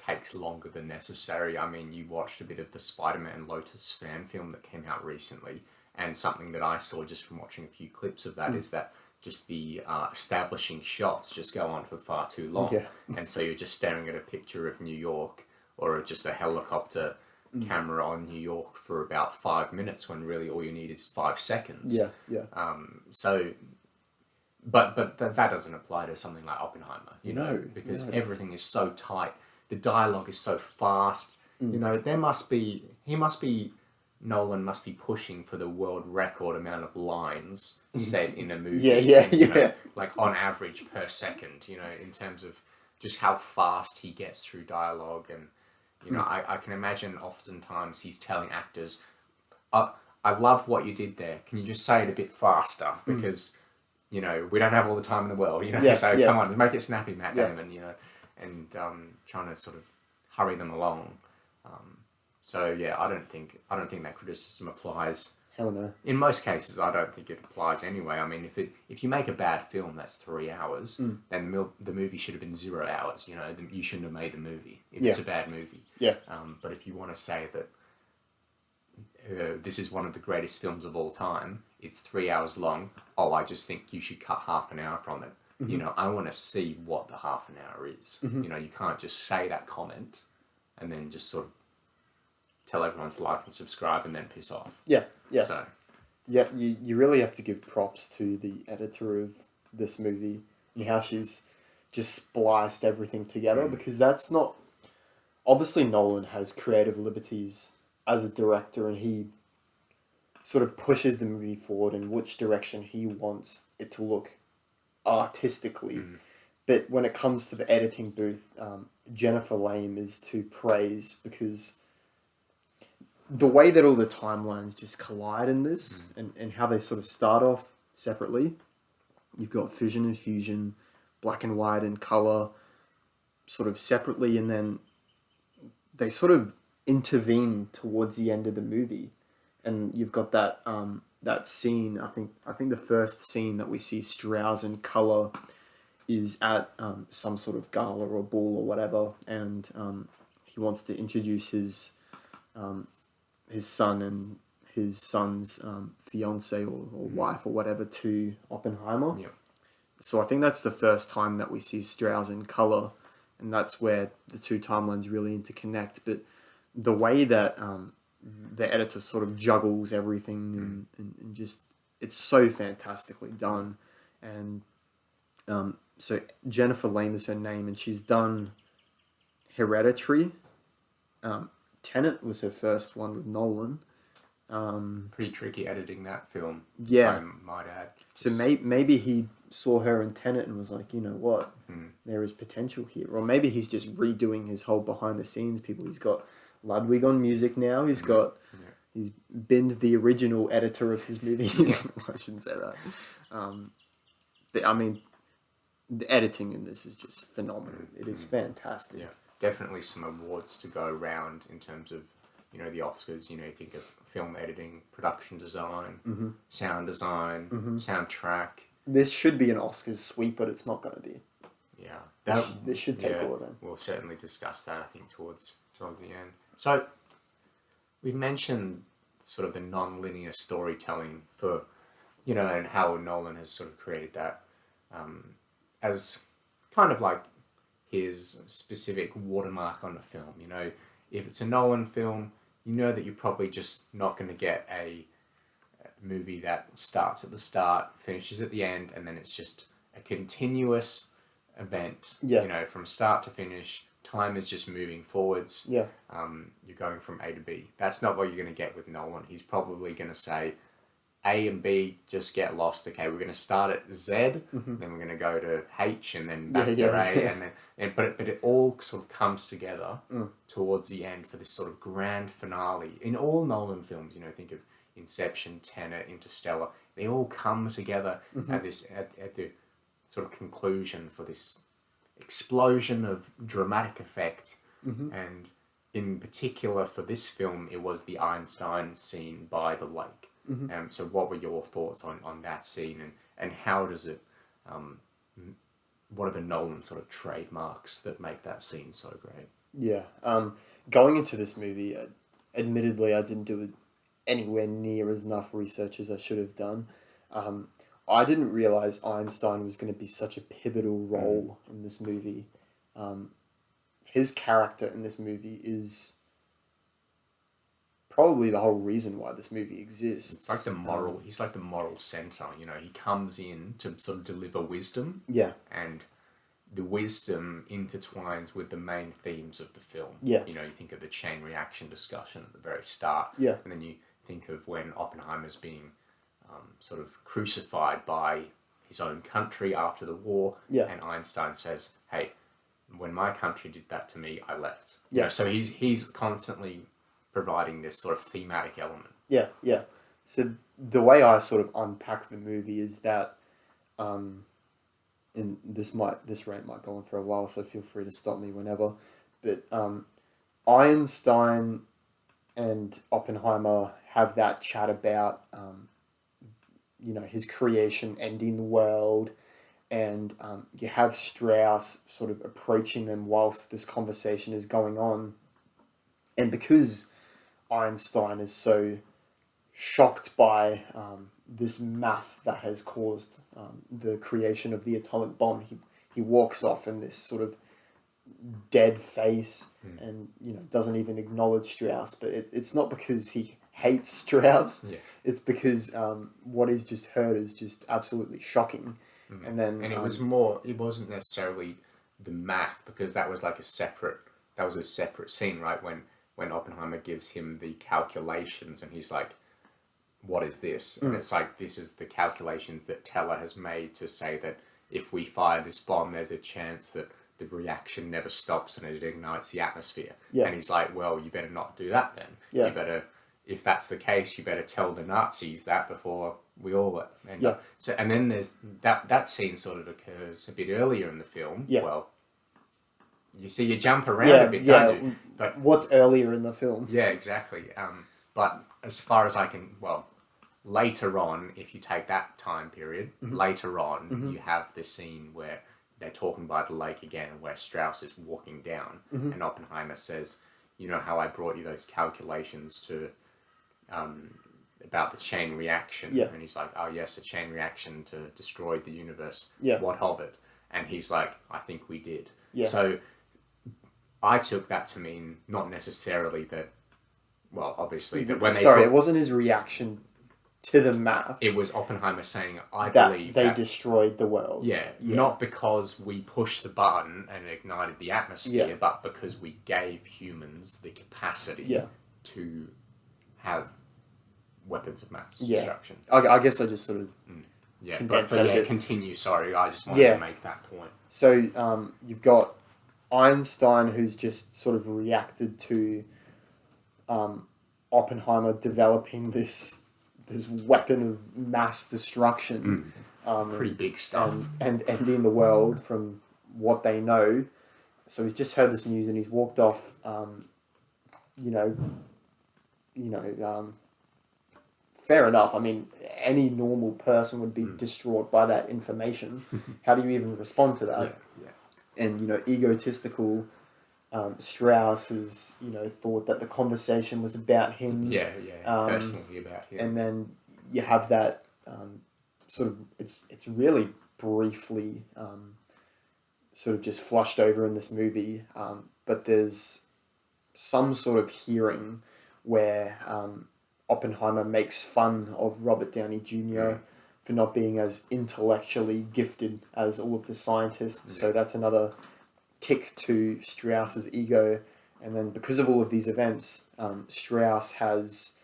takes longer than necessary. I mean, you watched a bit of the Spider-Man Lotus fan film that came out recently, and something that I saw just from watching a few clips of that is that just the establishing shots just go on for far too long. Yeah. And so you're just staring at a picture of New York, or just a helicopter camera on New York for about 5 minutes, when really all you need is 5 seconds. Yeah. But that doesn't apply to something like Oppenheimer, because everything is so tight. The dialogue is so fast. Nolan must be pushing for the world record amount of lines said in a movie. Yeah. Like on average per second, in terms of just how fast he gets through dialogue. And You know, I can imagine oftentimes he's telling actors, I love what you did there. Can you just say it a bit faster? Because, you know, we don't have all the time in the world, you know. Yeah, So yeah. come on, make it snappy, Matt Yeah. Damon, you know. And trying to sort of hurry them along. So yeah, I don't think that criticism applies. Hell no. In most cases, I don't think it applies anyway. I mean, if you make a bad film that's 3 hours, then the movie should have been 0 hours. You know, you shouldn't have made the movie if it's a bad movie. Yeah. But if you want to say that this is one of the greatest films of all time, it's 3 hours long. Oh, I just think you should cut half an hour from it. You know, I want to see what the half an hour is. You know, you can't just say that comment and then just sort of tell everyone to like and subscribe and then piss off. Yeah, yeah. So, yeah, you really have to give props to the editor of this movie and how she's just spliced everything together, because that's not... Obviously, Nolan has creative liberties as a director, and he sort of pushes the movie forward in which direction he wants it to look artistically. But when it comes to the editing booth, Jennifer Lame is to praise, because the way that all the timelines just collide in this, and how they sort of start off separately. You've got fission and fusion, black and white and colour, sort of separately, and then they sort of intervene towards the end of the movie. And you've got that that scene, I think the first scene that we see Strauss in colour is at some sort of gala or ball or whatever, and he wants to introduce his son and his son's fiance or wife or whatever to Oppenheimer. yeah. So I think that's the first time that we see Strauss in colour, and that's where the two timelines really interconnect. But the way that the editor sort of juggles everything and just, it's so fantastically done. And so Jennifer Lame is her name, and she's done Hereditary. Tenet was her first one with Nolan. Pretty tricky editing that film. Yeah. I might add. So maybe he saw her in Tenet and was like, you know what, there is potential here. Or maybe he's just redoing his whole behind the scenes people. He's got Ludwig on music now. He's got... He's binned the original editor of his movie. I shouldn't say that. But I mean, the editing in this is just phenomenal. It is fantastic. Yeah, definitely some awards to go around in terms of, you know, the Oscars. You know, you think of film editing, production design, sound design, soundtrack. This should be an Oscars sweep, but it's not going to be. Yeah, this should take all of them. We'll certainly discuss that, I think, towards the end. So, we've mentioned sort of the non-linear storytelling for, you know, and how Nolan has sort of created that as kind of like his specific watermark on the film. You know, if it's a Nolan film, you know that you're probably just not going to get a movie that starts at the start, finishes at the end, and then it's just a continuous event. Yeah. You know, from start to finish. Time is just moving forwards. Yeah. You're going from A to B. That's not what you're going to get with Nolan. He's probably going to say A and B just get lost. Okay, we're going to start at Z, then we're going to go to H, and then back to A, and then but it all sort of comes together towards the end for this sort of grand finale. In all Nolan films, you know, think of Inception, Tenet, Interstellar. They all come together at the sort of conclusion for this explosion of dramatic effect. And in particular for this film, it was the Einstein scene by the lake. So what were your thoughts on that scene, and how does it what are the Nolan sort of trademarks that make that scene so great? Yeah. Going into this movie, admittedly I didn't do anywhere near as enough research as I should have done. I didn't realize Einstein was going to be such a pivotal role in this movie. His character in this movie is probably the whole reason why this movie exists. It's like he's like the moral center, you know. He comes in to sort of deliver wisdom. Yeah. And the wisdom intertwines with the main themes of the film. Yeah. You know, you think of the chain reaction discussion at the very start. Yeah. And then you think of when Oppenheimer's being sort of crucified by his own country after the war. Yeah. And Einstein says, hey, when my country did that to me, I left. Yeah. You know, so he's constantly providing this sort of thematic element. Yeah, yeah. So the way I sort of unpack the movie is that, and this rant might go on for a while, so feel free to stop me whenever. But Einstein and Oppenheimer have that chat about, his creation ending the world, and you have Strauss sort of approaching them whilst this conversation is going on, and because Einstein is so shocked by this math that has caused the creation of the atomic bomb, he walks off in this sort of dead face and doesn't even acknowledge Strauss. But it's not because he hates Strauss. Yeah. It's because what he's just heard is just absolutely shocking. And then it wasn't necessarily the math, because that was a separate scene, right? When Oppenheimer gives him the calculations and he's like, what is this? And it's like, this is the calculations that Teller has made to say that if we fire this bomb, there's a chance that the reaction never stops and it ignites the atmosphere. Yeah. And he's like, well, you better not do that then. Yeah. You better, if that's the case, you better tell the Nazis that before we all end up. So, and then there's that scene sort of occurs a bit earlier in the film. Yeah. Well, you see, you jump around a bit, don't you? But what's earlier in the film? Yeah, exactly. But as far as I can, later on, if you take that time period, later on, you have this scene where they're talking by the lake again, where Strauss is walking down, and Oppenheimer says, you know how I brought you those calculations to about the chain reaction? Yeah. And he's like, oh yes, a chain reaction to destroy the universe. Yeah. What of it? And he's like, I think we did. Yeah. So I took that to mean not necessarily that, obviously, that when it wasn't his reaction to the math. It was Oppenheimer saying, I that believe they that destroyed the world. Yeah, not because we pushed the button and it ignited the atmosphere, but because we gave humans the capacity to have weapons of mass destruction. I guess I just sort of condensed that a bit. Continue, sorry, I just wanted to make that point. So you've got Einstein, who's just sort of reacted to Oppenheimer developing this weapon of mass destruction. Pretty big stuff. And ending the world from what they know. So he's just heard this news and he's walked off, fair enough. I mean, any normal person would be distraught by that information. How do you even respond to that? Yeah. And, egotistical Strauss has, thought that the conversation was about him. Personally about him. And then you have that sort of, it's really briefly sort of just flushed over in this movie, but there's some sort of hearing where Oppenheimer makes fun of Robert Downey Jr. for not being as intellectually gifted as all of the scientists. So that's another kick to Strauss's ego. And then because of all of these events, Strauss has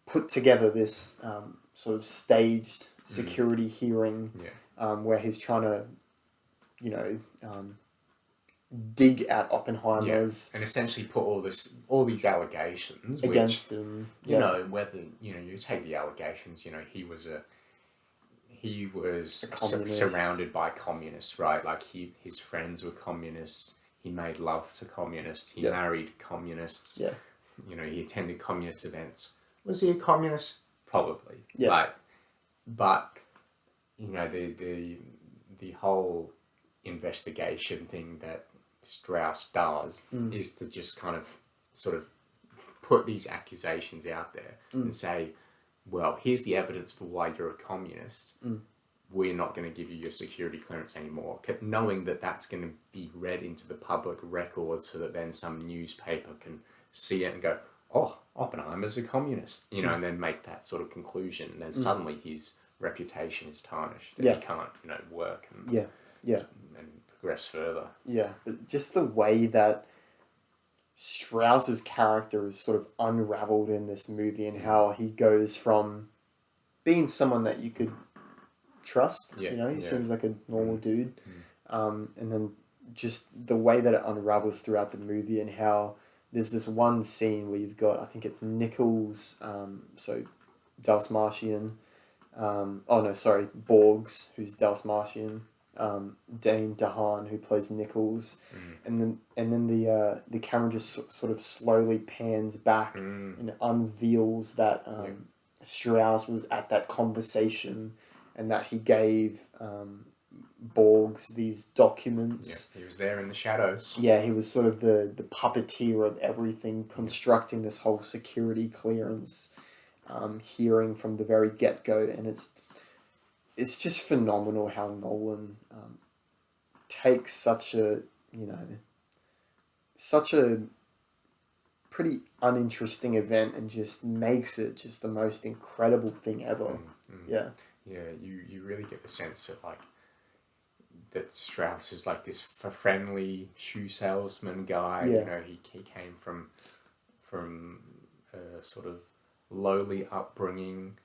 put together this sort of staged security hearing where he's trying to, dig at Oppenheimer's and essentially put all these allegations against him. Whether you take the allegations, he was surrounded by communists, right? Like his friends were communists. He made love to communists. He married communists. Yeah. He attended communist events. Was he a communist? Probably. Yeah. But the whole investigation thing that Strauss does is to just kind of sort of put these accusations out there and say, well, here's the evidence for why you're a communist. We're not going to give you your security clearance anymore, knowing that that's going to be read into the public record so that then some newspaper can see it and go, oh, Oppenheimer's a communist, and then make that sort of conclusion. And then suddenly his reputation is tarnished and he can't, work and progress further. Yeah, but just the way that Strauss's character is sort of unraveled in this movie and how he goes from being someone that you could trust, he seems like a normal dude, and then just the way that it unravels throughout the movie, and how there's this one scene where you've got, I think it's Nichols, so Dalsmartian, oh no, sorry, Borgs, who's Dalsmartian, Dane DeHaan, who plays Nichols, and then the camera just sort of slowly pans back and unveils that Strauss was at that conversation, and that he gave Borgs these documents. Yeah, he was there in the shadows. Yeah, he was sort of the puppeteer of everything, constructing this whole security clearance hearing from the very get-go, and it's just phenomenal how Nolan takes such a pretty uninteresting event and just makes it just the most incredible thing ever. Yeah. Yeah, you really get the sense that like that Strauss is like this friendly shoe salesman guy. Yeah. You know, he came from a sort of lowly upbringing.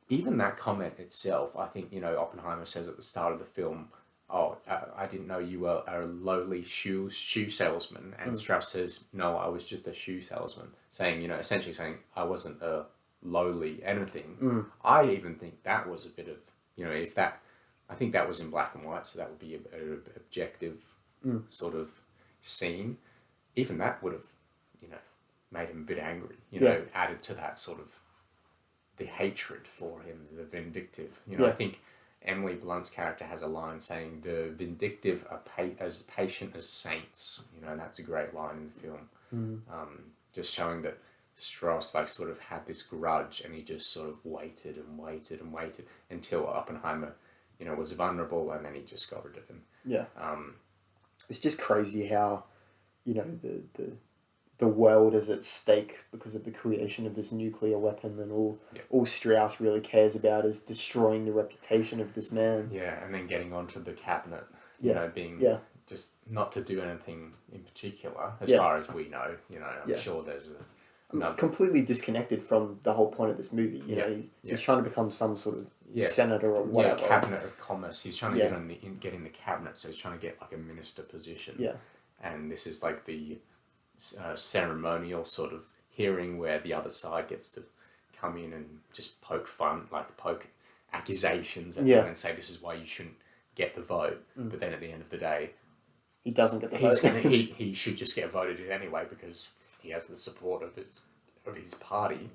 Even that comment itself, I think, Oppenheimer says at the start of the film, "Oh, I didn't know you were a lowly shoe salesman," and Strauss says, "No, I was just a shoe salesman," saying, essentially saying I wasn't a lowly anything. I even think that was a bit of, if that, I think that was in black and white, so that would be an objective sort of scene. Even that would have, made him a bit angry, added to that sort of the hatred for him, the vindictive. I think Emily Blunt's character has a line saying the vindictive are as patient as saints, and that's a great line in the film. Just showing that Strauss sort of had this grudge, and he just sort of waited and waited and waited until Oppenheimer, was vulnerable, and then he just got rid of him. Yeah. It's just crazy how, the world is at stake because of the creation of this nuclear weapon, and all Strauss really cares about is destroying the reputation of this man. Yeah, and then getting onto the cabinet, being just not to do anything in particular, as far as we know. I'm sure there's completely disconnected from the whole point of this movie. He's trying to become some sort of senator or whatever. Yeah, cabinet of commerce. He's trying to get in the cabinet, so he's trying to get like a minister position. Yeah, and this is like the ceremonial sort of hearing where the other side gets to come in and just poke accusations at him and say this is why you shouldn't get the vote. But then at the end of the day, he doesn't get the vote. he should just get voted in anyway because he has the support of his party.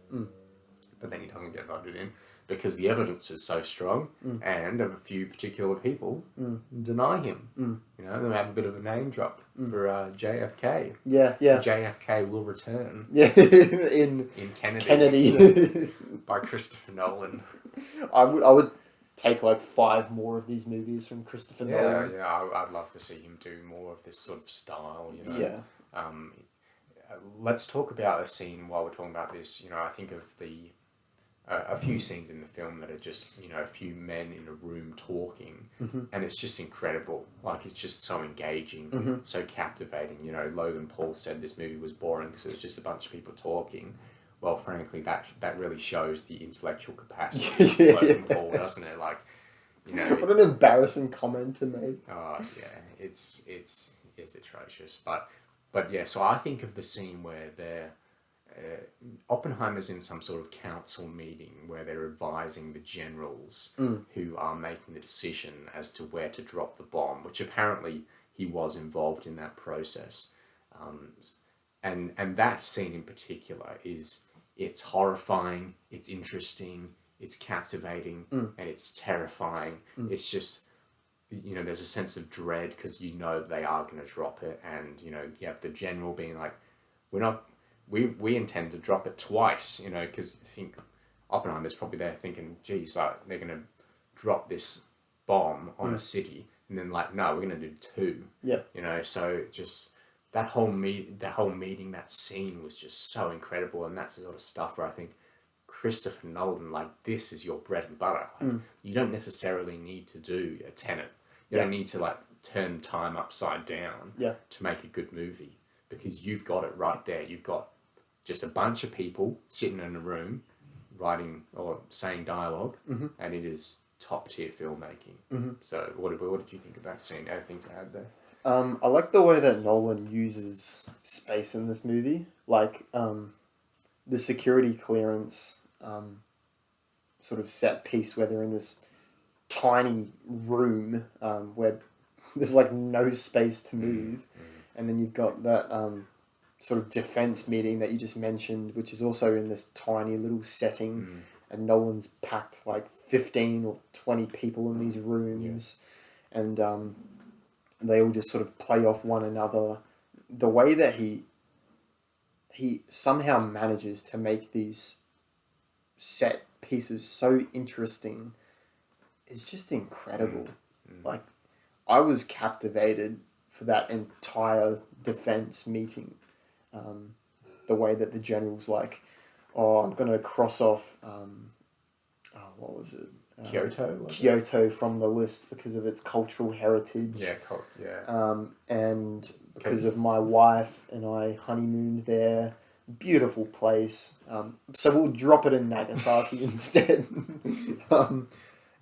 But then he doesn't get voted in because the evidence is so strong, and a few particular people deny him. They have a bit of a name drop for JFK. Yeah. JFK will return. Yeah, in Kennedy. By Christopher Nolan. I would take like 5 more of these movies from Christopher Nolan. Yeah, I'd love to see him do more of this sort of style. Yeah. Let's talk about a scene while we're talking about this. I think of a few scenes in the film that are just, a few men in a room talking, and it's just incredible. Like, it's just so engaging, so captivating. Logan Paul said this movie was boring because it was just a bunch of people talking. Well, frankly, that really shows the intellectual capacity of Logan Paul, doesn't it? Like, what an embarrassing comment to make. Oh, yeah, it's atrocious. But yeah, so I think of the scene where Oppenheimer's in some sort of council meeting where they're advising the generals who are making the decision as to where to drop the bomb, which apparently he was involved in that process. And that scene in particular it's horrifying, it's interesting, it's captivating, and it's terrifying. It's just, there's a sense of dread because they are going to drop it, and you have the general being like, we intend to drop it twice, because I think Oppenheimer's probably there thinking, geez, they're going to drop this bomb on a city, and then no, we're going to do 2. Yeah. So just that whole meeting, that scene was just so incredible, and that's the sort of stuff where I think Christopher Nolan, this is your bread and butter. You don't necessarily need to do a Tenet. You don't need to turn time upside down to make a good movie, because you've got it right there. You've got just a bunch of people sitting in a room writing or saying dialogue, and it is top tier filmmaking. So what did you think of that scene? Anything to add there? I like the way that Nolan uses space in this movie. Like, the security clearance sort of set piece where they're in this tiny room where there's like no space to move. And then you've got that sort of defense meeting that you just mentioned, which is also in this tiny little setting. And Nolan's packed like 15 or 20 people in these rooms. And they all just sort of play off one another. The way that he somehow manages to make these set pieces so interesting is just incredible. Like, I was captivated for that entire defense meeting. The way that the general's like, oh, I'm going to cross off, what was it? Kyoto from the list because of its cultural heritage. And because of my wife and I honeymooned there. Beautiful place. So we'll drop it in Nagasaki instead.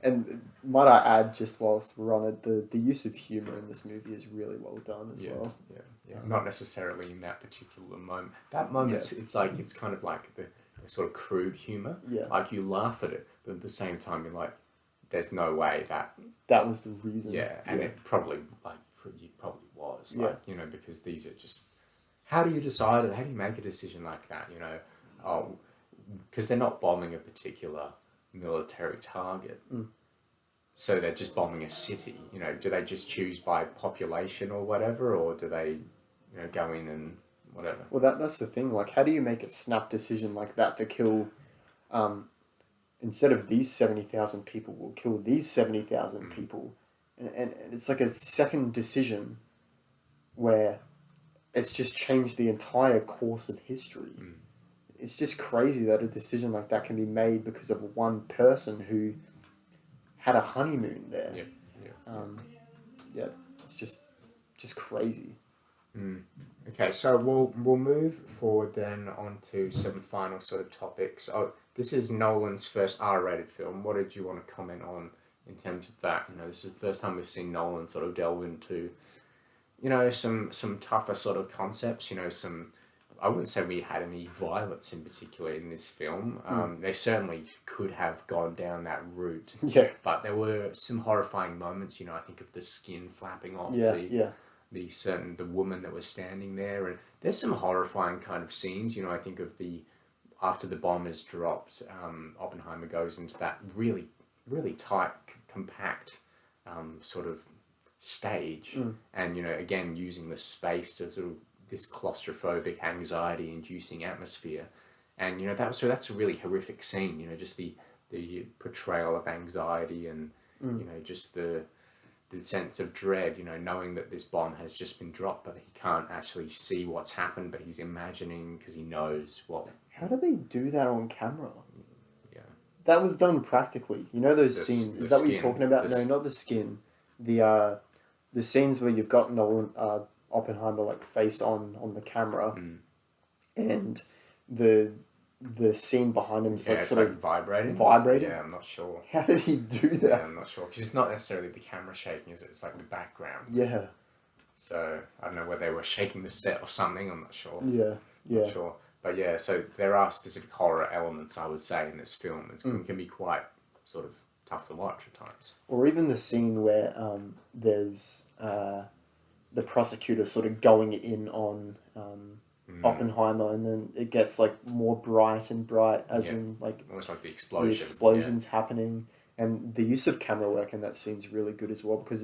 And might I add, just whilst we're on it, the use of humour in this movie is really well done as well. Not necessarily in that particular moment. That moment, it's like, it's kind of like the sort of crude humour. Like, you laugh at it, but at the same time you're like, there's no way that was the reason. And it probably, like, it probably was. Like, you know, because these are just, how do you decide it? How do you make a decision like that? You know, because they're not bombing a particular military target. So they're just bombing a city. You know, do they just choose by population or whatever, or do they, you know, go in and whatever? Well, that's the thing. Like, how do you make a snap decision like that to kill, instead of these 70,000 people, we'll kill these 70,000 people, and it's like a second decision where it's just changed the entire course of history. It's just crazy that a decision like that can be made because of one person who had a honeymoon there. It's just crazy. Okay, so we'll move forward then on to some final sort of topics. This is Nolan's first R-rated film. What did you want to comment on in terms of that? You know, this is the first time we've seen Nolan sort of delve into, you know, some tougher sort of concepts. You know, I wouldn't say we had any violence in particular in this film. They certainly could have gone down that route. But there were some horrifying moments. You know, I think of the skin flapping off the woman that was standing there, and there's some horrifying kind of scenes. You know, I think of after the bomb is dropped, Oppenheimer goes into that really, really tight, compact sort of stage, and, you know, again using the space to sort of this claustrophobic, anxiety-inducing atmosphere, and, you know, that's a really horrific scene. You know, just the portrayal of anxiety and you know, just the sense of dread. You know, knowing that this bomb has just been dropped, but he can't actually see what's happened, but he's imagining because he knows what. How do they do that on camera? That was done practically. You know those scenes. Is that what you're talking about? No, not the skin. The scenes where you've got Nolan, Oppenheimer like face on the camera, and the scene behind him is like sort of vibrating. Yeah, I'm not sure. How did he do that? Yeah, I'm not sure, because it's not necessarily the camera shaking, is it? It's like the background. Yeah. So I don't know whether they were shaking the set or something. I'm not sure. Yeah. Not sure. But yeah, so there are specific horror elements, I would say, in this film. It can be quite sort of tough to watch at times. Or even the scene where there's the prosecutor sort of going in on Oppenheimer, and then it gets like more bright and bright, as in like almost like the explosion. The explosion's happening, and the use of camera work in that scene's really good as well, because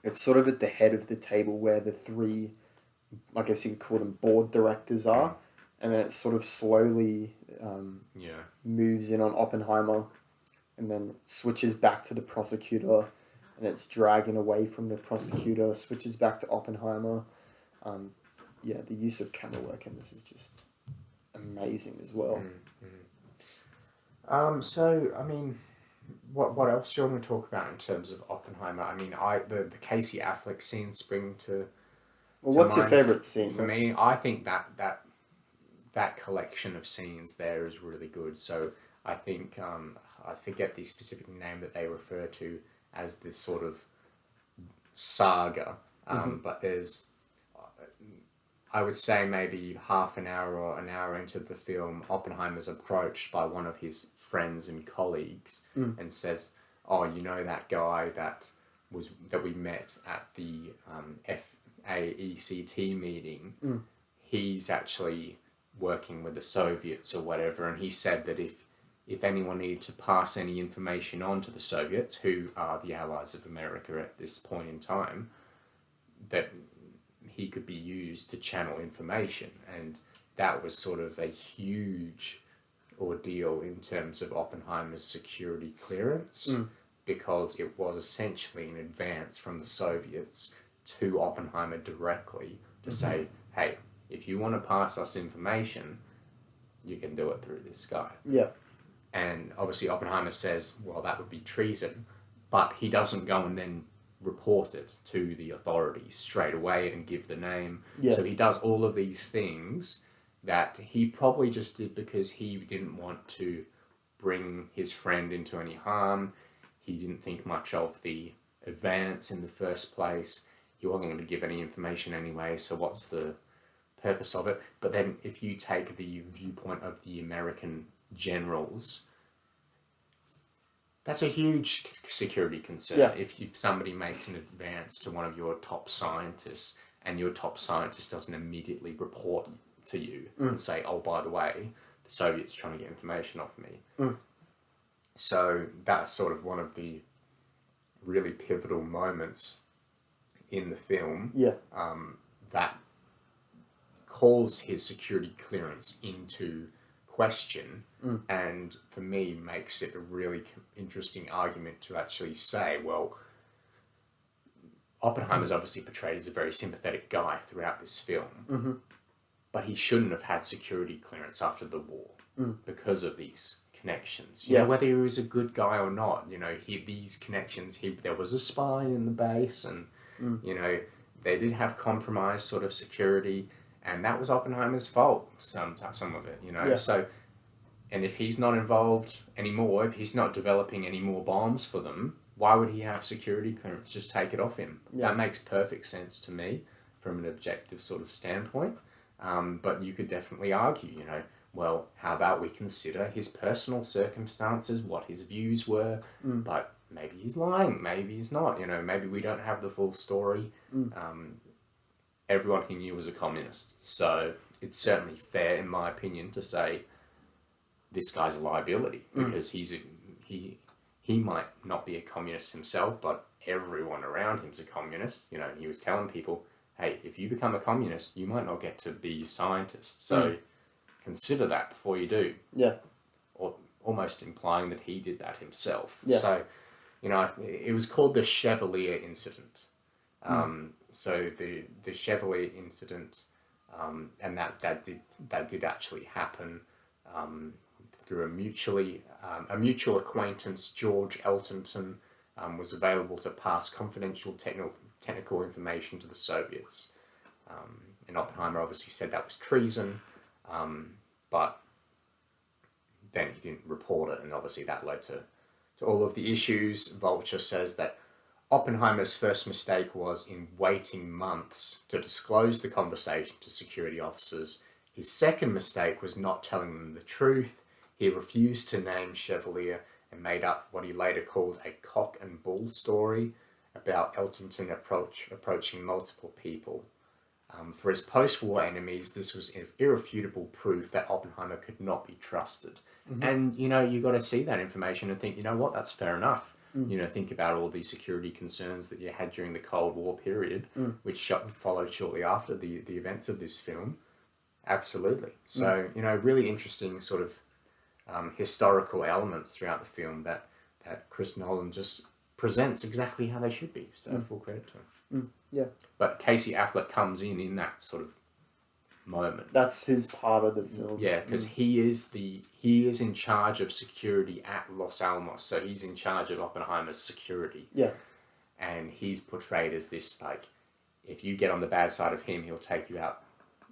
it's sort of at the head of the table where the three, I guess you could call them board directors are. And then it sort of slowly moves in on Oppenheimer, and then switches back to the prosecutor, and it's dragging away from the prosecutor, switches back to Oppenheimer. The use of camera work in this is just amazing as well. So, I mean, what else do you want to talk about in terms of Oppenheimer? I mean, the Casey Affleck scene spring to... Well, what's your favourite scene? For me, I think that collection of scenes there is really good. So I think, I forget the specific name that they refer to as this sort of saga But there's, I would say maybe half an hour or an hour into the film, Oppenheimer's approached by one of his friends and colleagues and says, "Oh, you know that guy that we met at the FAECT meeting? He's actually working with the Soviets or whatever, and he said that if anyone needed to pass any information on to the Soviets, who are the allies of America at this point in time, that he could be used to channel information." And that was sort of a huge ordeal in terms of Oppenheimer's security clearance, because it was essentially an advance from the Soviets to Oppenheimer directly to say, "Hey, if you want to pass us information, you can do it through this guy." Yeah. And obviously Oppenheimer says, well, that would be treason, but he doesn't go and then report it to the authorities straight away and give the name. Yeah. So he does all of these things that he probably just did because he didn't want to bring his friend into any harm. He didn't think much of the advance in the first place. He wasn't going to give any information anyway, so what's the purpose of it? But then if you take the viewpoint of the American generals, that's a huge security concern. Yeah. If somebody makes an advance to one of your top scientists and your top scientist doesn't immediately report to you and say, "Oh, by the way, the Soviets are trying to get information off me." So that's sort of one of the really pivotal moments in the film that calls his security clearance into question, and for me makes it a really interesting argument to actually say, well, Oppenheimer's obviously portrayed as a very sympathetic guy throughout this film, but he shouldn't have had security clearance after the war because of these connections. You know, whether he was a good guy or not, you know, these connections, there was a spy in the base, and you know, they did have compromised sort of security, and that was Oppenheimer's fault, some of it, you know. Yeah. So, and if he's not involved anymore, if he's not developing any more bombs for them, why would he have security clearance? Just take it off him. Yeah. That makes perfect sense to me from an objective sort of standpoint. But you could definitely argue, you know, well, how about we consider his personal circumstances, what his views were, but maybe he's lying, maybe he's not, you know, maybe we don't have the full story. Everyone he knew was a communist, so it's certainly fair, in my opinion, to say this guy's a liability, because he might not be a communist himself, but everyone around him's a communist, you know, and he was telling people, hey, if you become a communist, you might not get to be a scientist, so consider that before you do. Yeah. Or almost implying that he did that himself. Yeah. So, you know, it was called the Chevalier Incident. So the Chevalier Incident, and that did actually happen through a mutual acquaintance. George Eltonton was available to pass confidential technical information to the Soviets, and Oppenheimer obviously said that was treason, but then he didn't report it, and obviously that led to all of the issues. Vulture says that Oppenheimer's first mistake was in waiting months to disclose the conversation to security officers. His second mistake was not telling them the truth. He refused to name Chevalier and made up what he later called a cock and bull story about Eltonton approaching multiple people. For his post-war enemies, this was irrefutable proof that Oppenheimer could not be trusted. And, you know, you got to see that information and think, you know what, that's fair enough. You know, think about all the security concerns that you had during the Cold War period, which followed shortly after the events of this film. Absolutely. So, you know, really interesting sort of historical elements throughout the film that Chris Nolan just presents exactly how they should be. So full credit to him. Yeah. But Casey Affleck comes in that sort of moment. That's his part of the film. Yeah, because he is in charge of security at Los Alamos, so he's in charge of Oppenheimer's security. Yeah. And he's portrayed as this, like, if you get on the bad side of him, he'll take you out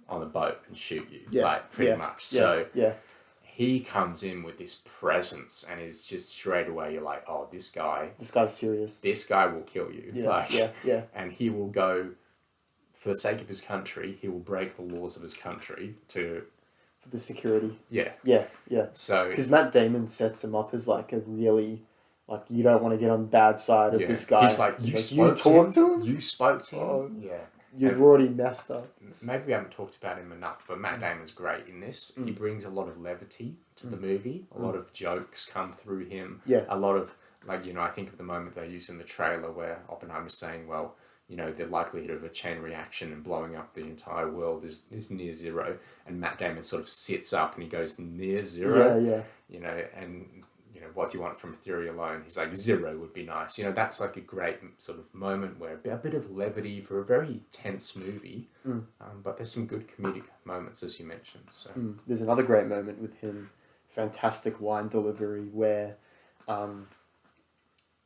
on a boat and shoot you. Yeah. Like, pretty much. Yeah. So yeah. he comes in with this presence and is just straight away, you're like, oh, this guy's serious. This guy will kill you. Yeah, yeah. And he will go, for the sake of his country, he will break the laws of his country for the security. Yeah. Yeah, yeah. So... Because Matt Damon sets him up as like a really... Like, you don't want to get on the bad side of this guy. He's like, you talked to him? You spoke to him? Oh, yeah. You've already messed up. Maybe we haven't talked about him enough, but Matt Damon's great in this. He brings a lot of levity to the movie. A lot of jokes come through him. Yeah. A lot of, like, I think of the moment they use in the trailer where Oppenheimer's saying, well, the likelihood of a chain reaction and blowing up the entire world is near zero. And Matt Damon sort of sits up and he goes, near zero? Yeah. And... what do you want from theory alone? He's like, 0 would be nice. That's like a great sort of moment where a bit of levity for a very tense movie. But there's some good comedic moments, as you mentioned. So there's another great moment with him, fantastic line delivery, where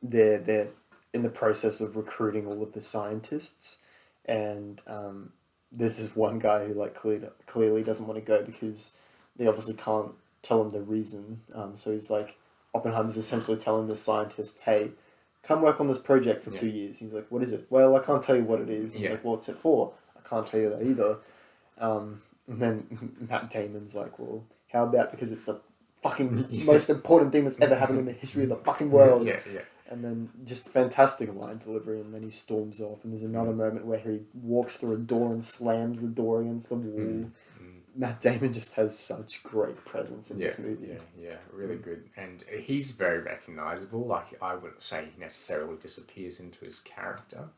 they're in the process of recruiting all of the scientists, and there's this one guy who like clearly doesn't want to go because they obviously can't tell him the reason. So he's like, Oppenheimer's essentially telling the scientist, hey, come work on this project for 2 years. He's like, what is it? Well, I can't tell you what it is. He's like, what's it for? I can't tell you that either. And then Matt Damon's like, well, how about because it's the fucking most important thing that's ever happened in the history of the fucking world. Yeah. And then just fantastic line delivery, and then he storms off. And there's another moment where he walks through a door and slams the door against the wall. Matt Damon just has such great presence in this movie. Yeah, really good. And he's very recognisable. Like, I wouldn't say he necessarily disappears into his character,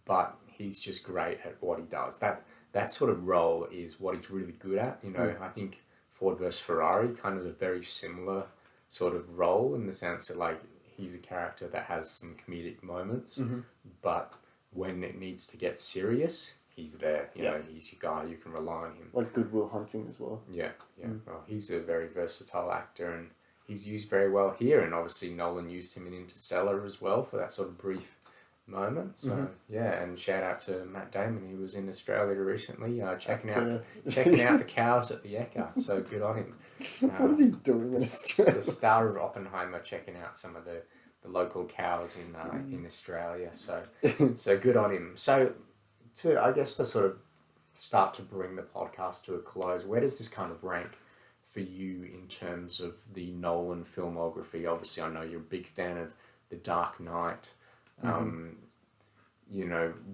but he's just great at what he does. That sort of role is what he's really good at. I think Ford versus Ferrari, kind of a very similar sort of role in the sense that, like, he's a character that has some comedic moments, but when it needs to get serious... he's there, he's your guy, you can rely on him. Like Good Will Hunting as well. Yeah. Well, he's a very versatile actor and he's used very well here, and obviously Nolan used him in Interstellar as well for that sort of brief moment. So, and shout out to Matt Damon. He was in Australia recently checking out the cows at the Ekka, so good on him. What is he doing in Australia? The star of Oppenheimer checking out some of the local cows in Australia, so good on him. So, to sort of start to bring the podcast to a close, where does this kind of rank for you in terms of the Nolan filmography? Obviously, I know you're a big fan of The Dark Knight.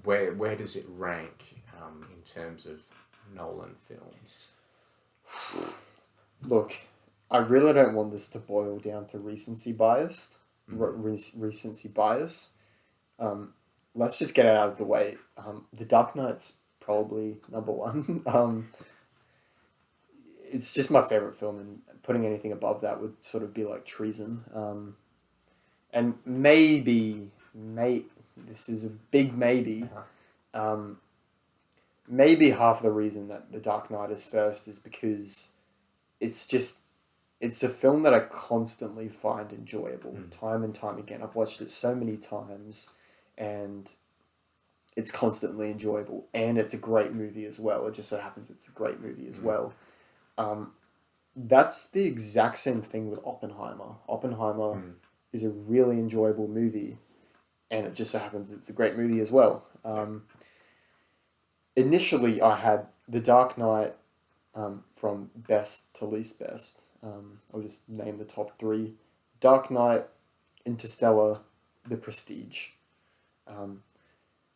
Where does it rank in terms of Nolan films? Look, I really don't want this to boil down to recency bias. Recency bias. Let's just get it out of the way. The Dark Knight's probably number one. It's just my favorite film, and putting anything above that would sort of be like treason. And maybe this is a big maybe. Maybe half the reason that The Dark Knight is first is because it's a film that I constantly find enjoyable, time and time again. I've watched it so many times, and it's constantly enjoyable, and it's a great movie as well. It just so happens it's a great movie as well. That's the exact same thing with Oppenheimer. Oppenheimer is a really enjoyable movie, and it just so happens it's a great movie as well. Initially, I had The Dark Knight from best to least best. I'll just name the top three. Dark Knight, Interstellar, The Prestige.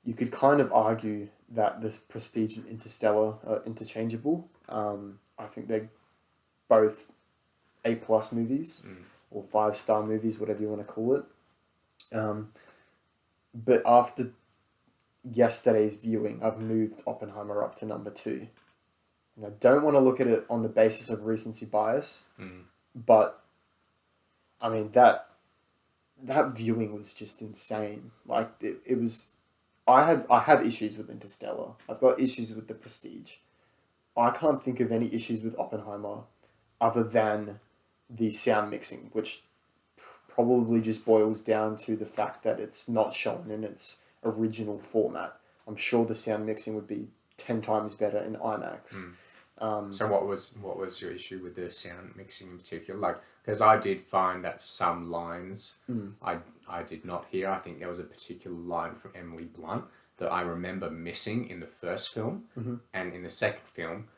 You could kind of argue that The Prestige and Interstellar are interchangeable. I think they're both A+ movies or 5-star movies, whatever you want to call it. But after yesterday's viewing, I've moved Oppenheimer up to number 2. And I don't want to look at it on the basis of recency bias, but I mean that viewing was just insane. Like it was. I have issues with Interstellar. I've got issues with The Prestige. I can't think of any issues with Oppenheimer other than the sound mixing, which probably just boils down to the fact that it's not shown in its original format. I'm sure the sound mixing would be 10 times better in IMAX. So what was your issue with the sound mixing in particular? Like, because I did find that some lines I did not hear. I think there was a particular line from Emily Blunt that I remember missing in the first film, and in the second film,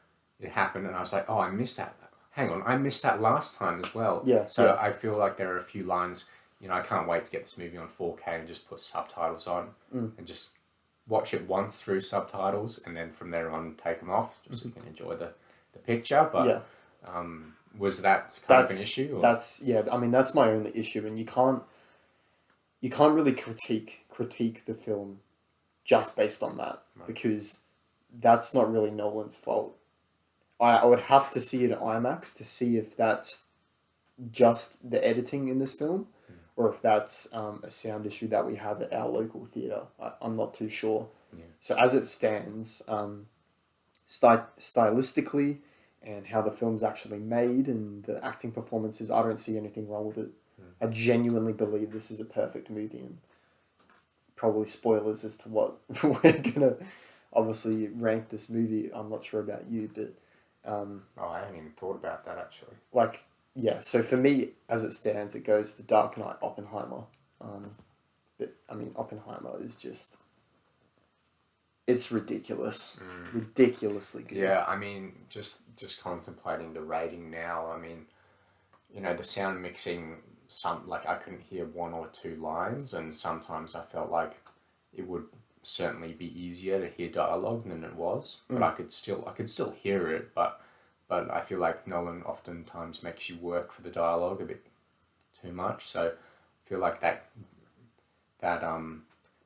it happened, and I was like, oh, I missed that. Hang on, I missed that last time as well. Yeah. So yeah. I feel like there are a few lines. I can't wait to get this movie on 4K and just put subtitles on and just watch it once through subtitles, and then from there on take them off, just so you can enjoy the picture. But was that kind of an issue? Or? That's my only issue, and you can't really critique the film just based on that, because that's not really Nolan's fault. I would have to see it in IMAX to see if that's just the editing in this film, or if that's a sound issue that we have at our local theatre. I'm not too sure. Yeah. So as it stands, stylistically and how the film's actually made and the acting performances, I don't see anything wrong with it. I genuinely believe this is a perfect movie, and probably spoilers as to what we're gonna obviously rank this movie. I'm not sure about you, but I hadn't even thought about that actually. So for me, as it stands, it goes The Dark Knight, Oppenheimer. But I mean, Oppenheimer is just, it's ridiculous, ridiculously good. Yeah, I mean, just contemplating the rating now. I mean, the sound mixing. I couldn't hear one or two lines, and sometimes I felt like it would certainly be easier to hear dialogue than it was. But I could still hear it, but I feel like Nolan oftentimes makes you work for the dialogue a bit too much. So I feel like that. But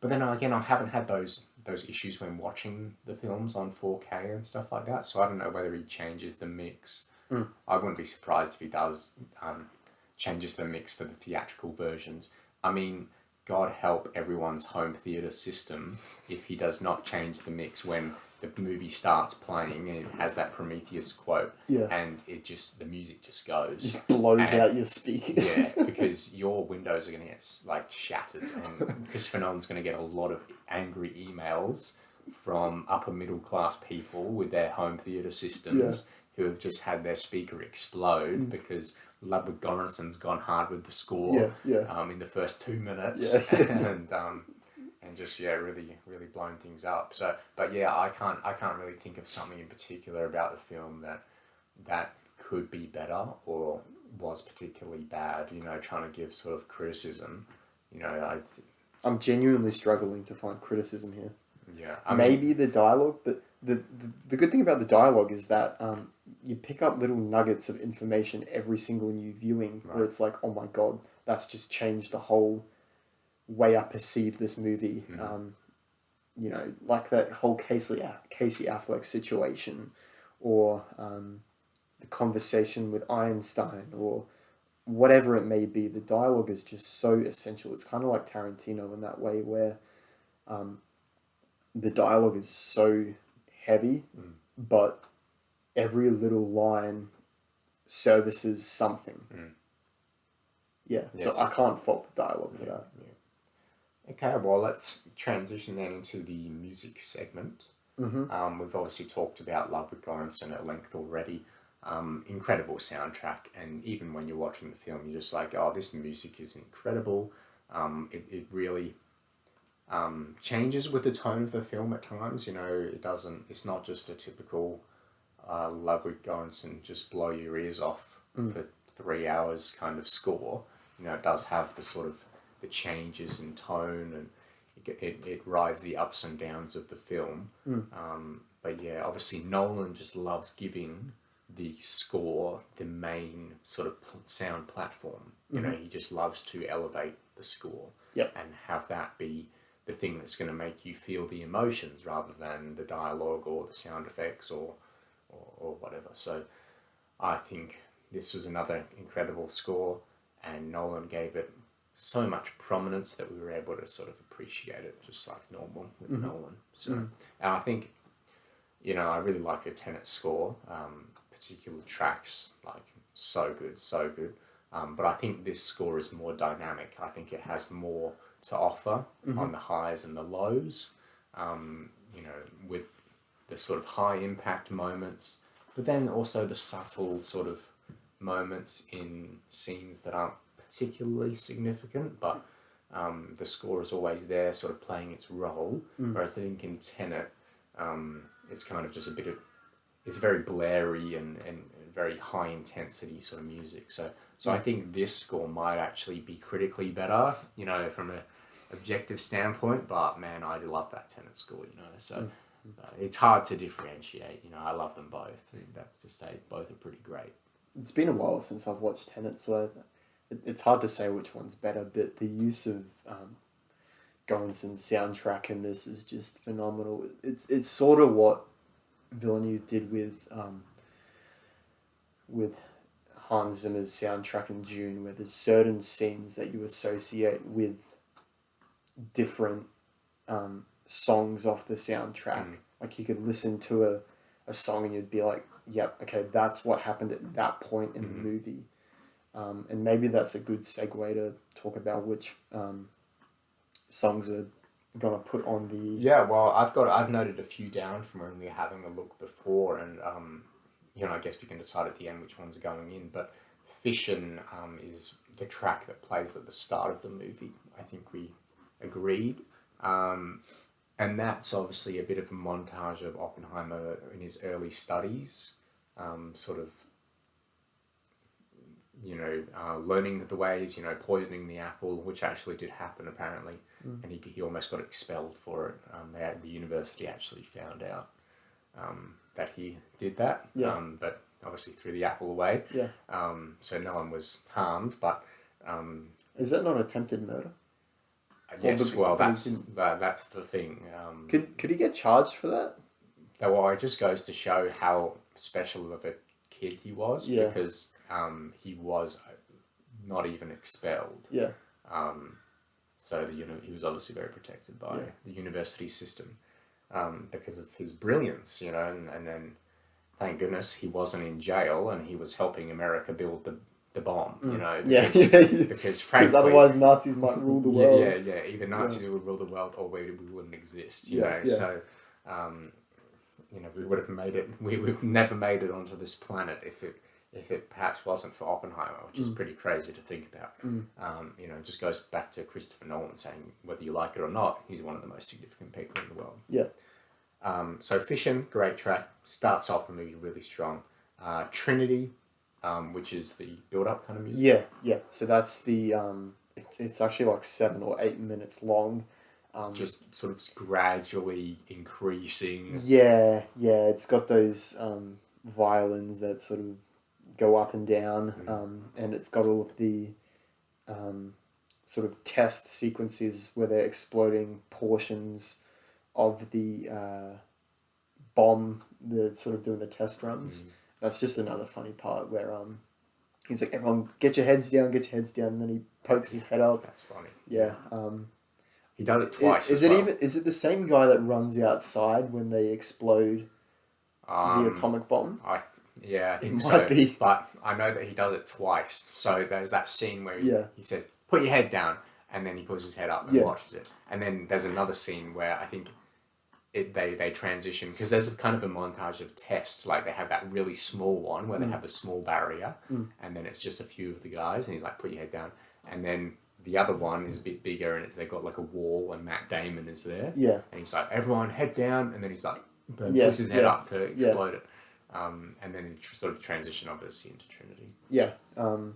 then again, I haven't had those issues when watching the films on 4K and stuff like that. So I don't know whether he changes the mix. I wouldn't be surprised if he does. Changes the mix for the theatrical versions. I mean, God help everyone's home theatre system if he does not change the mix when the movie starts playing and it has that Prometheus quote, and the music just goes. Just blows out your speakers. Yeah, because your windows are going to get shattered, and Christopher Nolan's going to get a lot of angry emails from upper middle class people with their home theatre systems who have just had their speaker explode because Ludwig Göransson's gone hard with the score in the first 2 minutes and just really blown things up. So, but yeah, I can't really think of something in particular about the film that could be better or was particularly bad. Trying to give sort of criticism. I'm genuinely struggling to find criticism here. Yeah, maybe the dialogue, but the good thing about the dialogue is that you pick up little nuggets of information every single new viewing, where it's like, oh my god, that's just changed the whole way I perceive this movie. Like that whole Casey Affleck situation, or the conversation with Einstein, or whatever it may be. The dialogue is just so essential. It's kind of like Tarantino in that way, where the dialogue is so heavy, but every little line services something. So I can't fault the dialogue for that. Okay, well, let's transition then into the music segment. We've obviously talked about Ludwig Göransson at length already. Incredible soundtrack, and even when you're watching the film, you're just like, oh, this music is incredible. It really changes with the tone of the film at times. It's not just a typical Ludwig Göransson just blow your ears off for 3 hours kind of score. It does have the sort of the changes in tone, and it rides the ups and downs of the film. But yeah, obviously Nolan just loves giving the score the main sort of sound platform. He just loves to elevate the score and have that be the thing that's going to make you feel the emotions rather than the dialogue or the sound effects or whatever. So I think this was another incredible score, and Nolan gave it so much prominence that we were able to sort of appreciate it just like normal with Nolan. So, and I think, I really like the Tenet score, particular tracks, like so good. But I think this score is more dynamic. I think it has more to offer on the highs and the lows, with the sort of high impact moments, but then also the subtle sort of moments in scenes that aren't particularly significant, but the score is always there, sort of playing its role. Whereas I think in Tenet, it's kind of just a bit of, it's very blary and very high intensity sort of music. So I think this score might actually be critically better, you know, from a objective standpoint. But man, I love that Tenet score, you know. So it's hard to differentiate. You know, I love them both. That's to say, both are pretty great. It's been a while since I've watched Tenet, so it's hard to say which one's better. But the use of Goranson's soundtrack in this is just phenomenal. It's sort of what Villeneuve did with Hans Zimmer's soundtrack in Dune, where there's certain scenes that you associate with different songs off the soundtrack. Like you could listen to a song and you'd be like, yep, okay, that's what happened at that point in the movie. And maybe that's a good segue to talk about which songs are gonna put on the... Yeah, well, I've noted a few down from when we were having a look before, and you know, I guess we can decide at the end which ones are going in. But Fission is the track that plays at the start of the movie. I think we agreed. And that's obviously a bit of a montage of Oppenheimer in his early studies, sort of, you know, learning the ways, you know, poisoning the apple, which actually did happen apparently, and he almost got expelled for it. The university actually found out that he did that, but obviously threw the apple away. Yeah. So no one was harmed, but... Is that not attempted murder? Yes, well, that's the thing. Could he get charged for that? Well, it just goes to show how special of a kid he was, because he was not even expelled. Yeah. So he was obviously very protected by the university system because of his brilliance, you know, and then thank goodness he wasn't in jail and he was helping America build the bomb, you know, because frankly, otherwise Nazis might rule the world. Yeah. Either Nazis would rule the world or we wouldn't exist, you know. So, you know, we would have made it. We've never made it onto this planet if it perhaps wasn't for Oppenheimer, which is pretty crazy to think about. You know, it just goes back to Christopher Nolan saying whether you like it or not, he's one of the most significant people in the world. Yeah. So Fission, great track, starts off the movie really strong. Trinity. Which is the build-up kind of music. Yeah. So that's the it's actually like 7 or 8 minutes long. Just sort of gradually increasing. Yeah. It's got those violins that sort of go up and down, and it's got all of the sort of test sequences where they're exploding portions of the bomb. They're sort of doing the test runs. That's just another funny part where he's like, everyone get your heads down, and then he pokes his head up. That's funny. Yeah. He does it twice. Is it the same guy that runs outside when they explode the atomic bomb? I think it so. Might be. But I know that he does it twice. So there's that scene where he says, put your head down, and then he puts his head up and watches it. And then there's another scene where I think they transition, because there's a kind of a montage of tests. Like they have that really small one where they have a small barrier, and then it's just a few of the guys, and he's like, put your head down. And then the other one is a bit bigger, and they've got like a wall, and Matt Damon is there. Yeah. And he's like, everyone head down, and then he's like, puts his head up to explode it. And then sort of transition obviously into Trinity. Yeah. I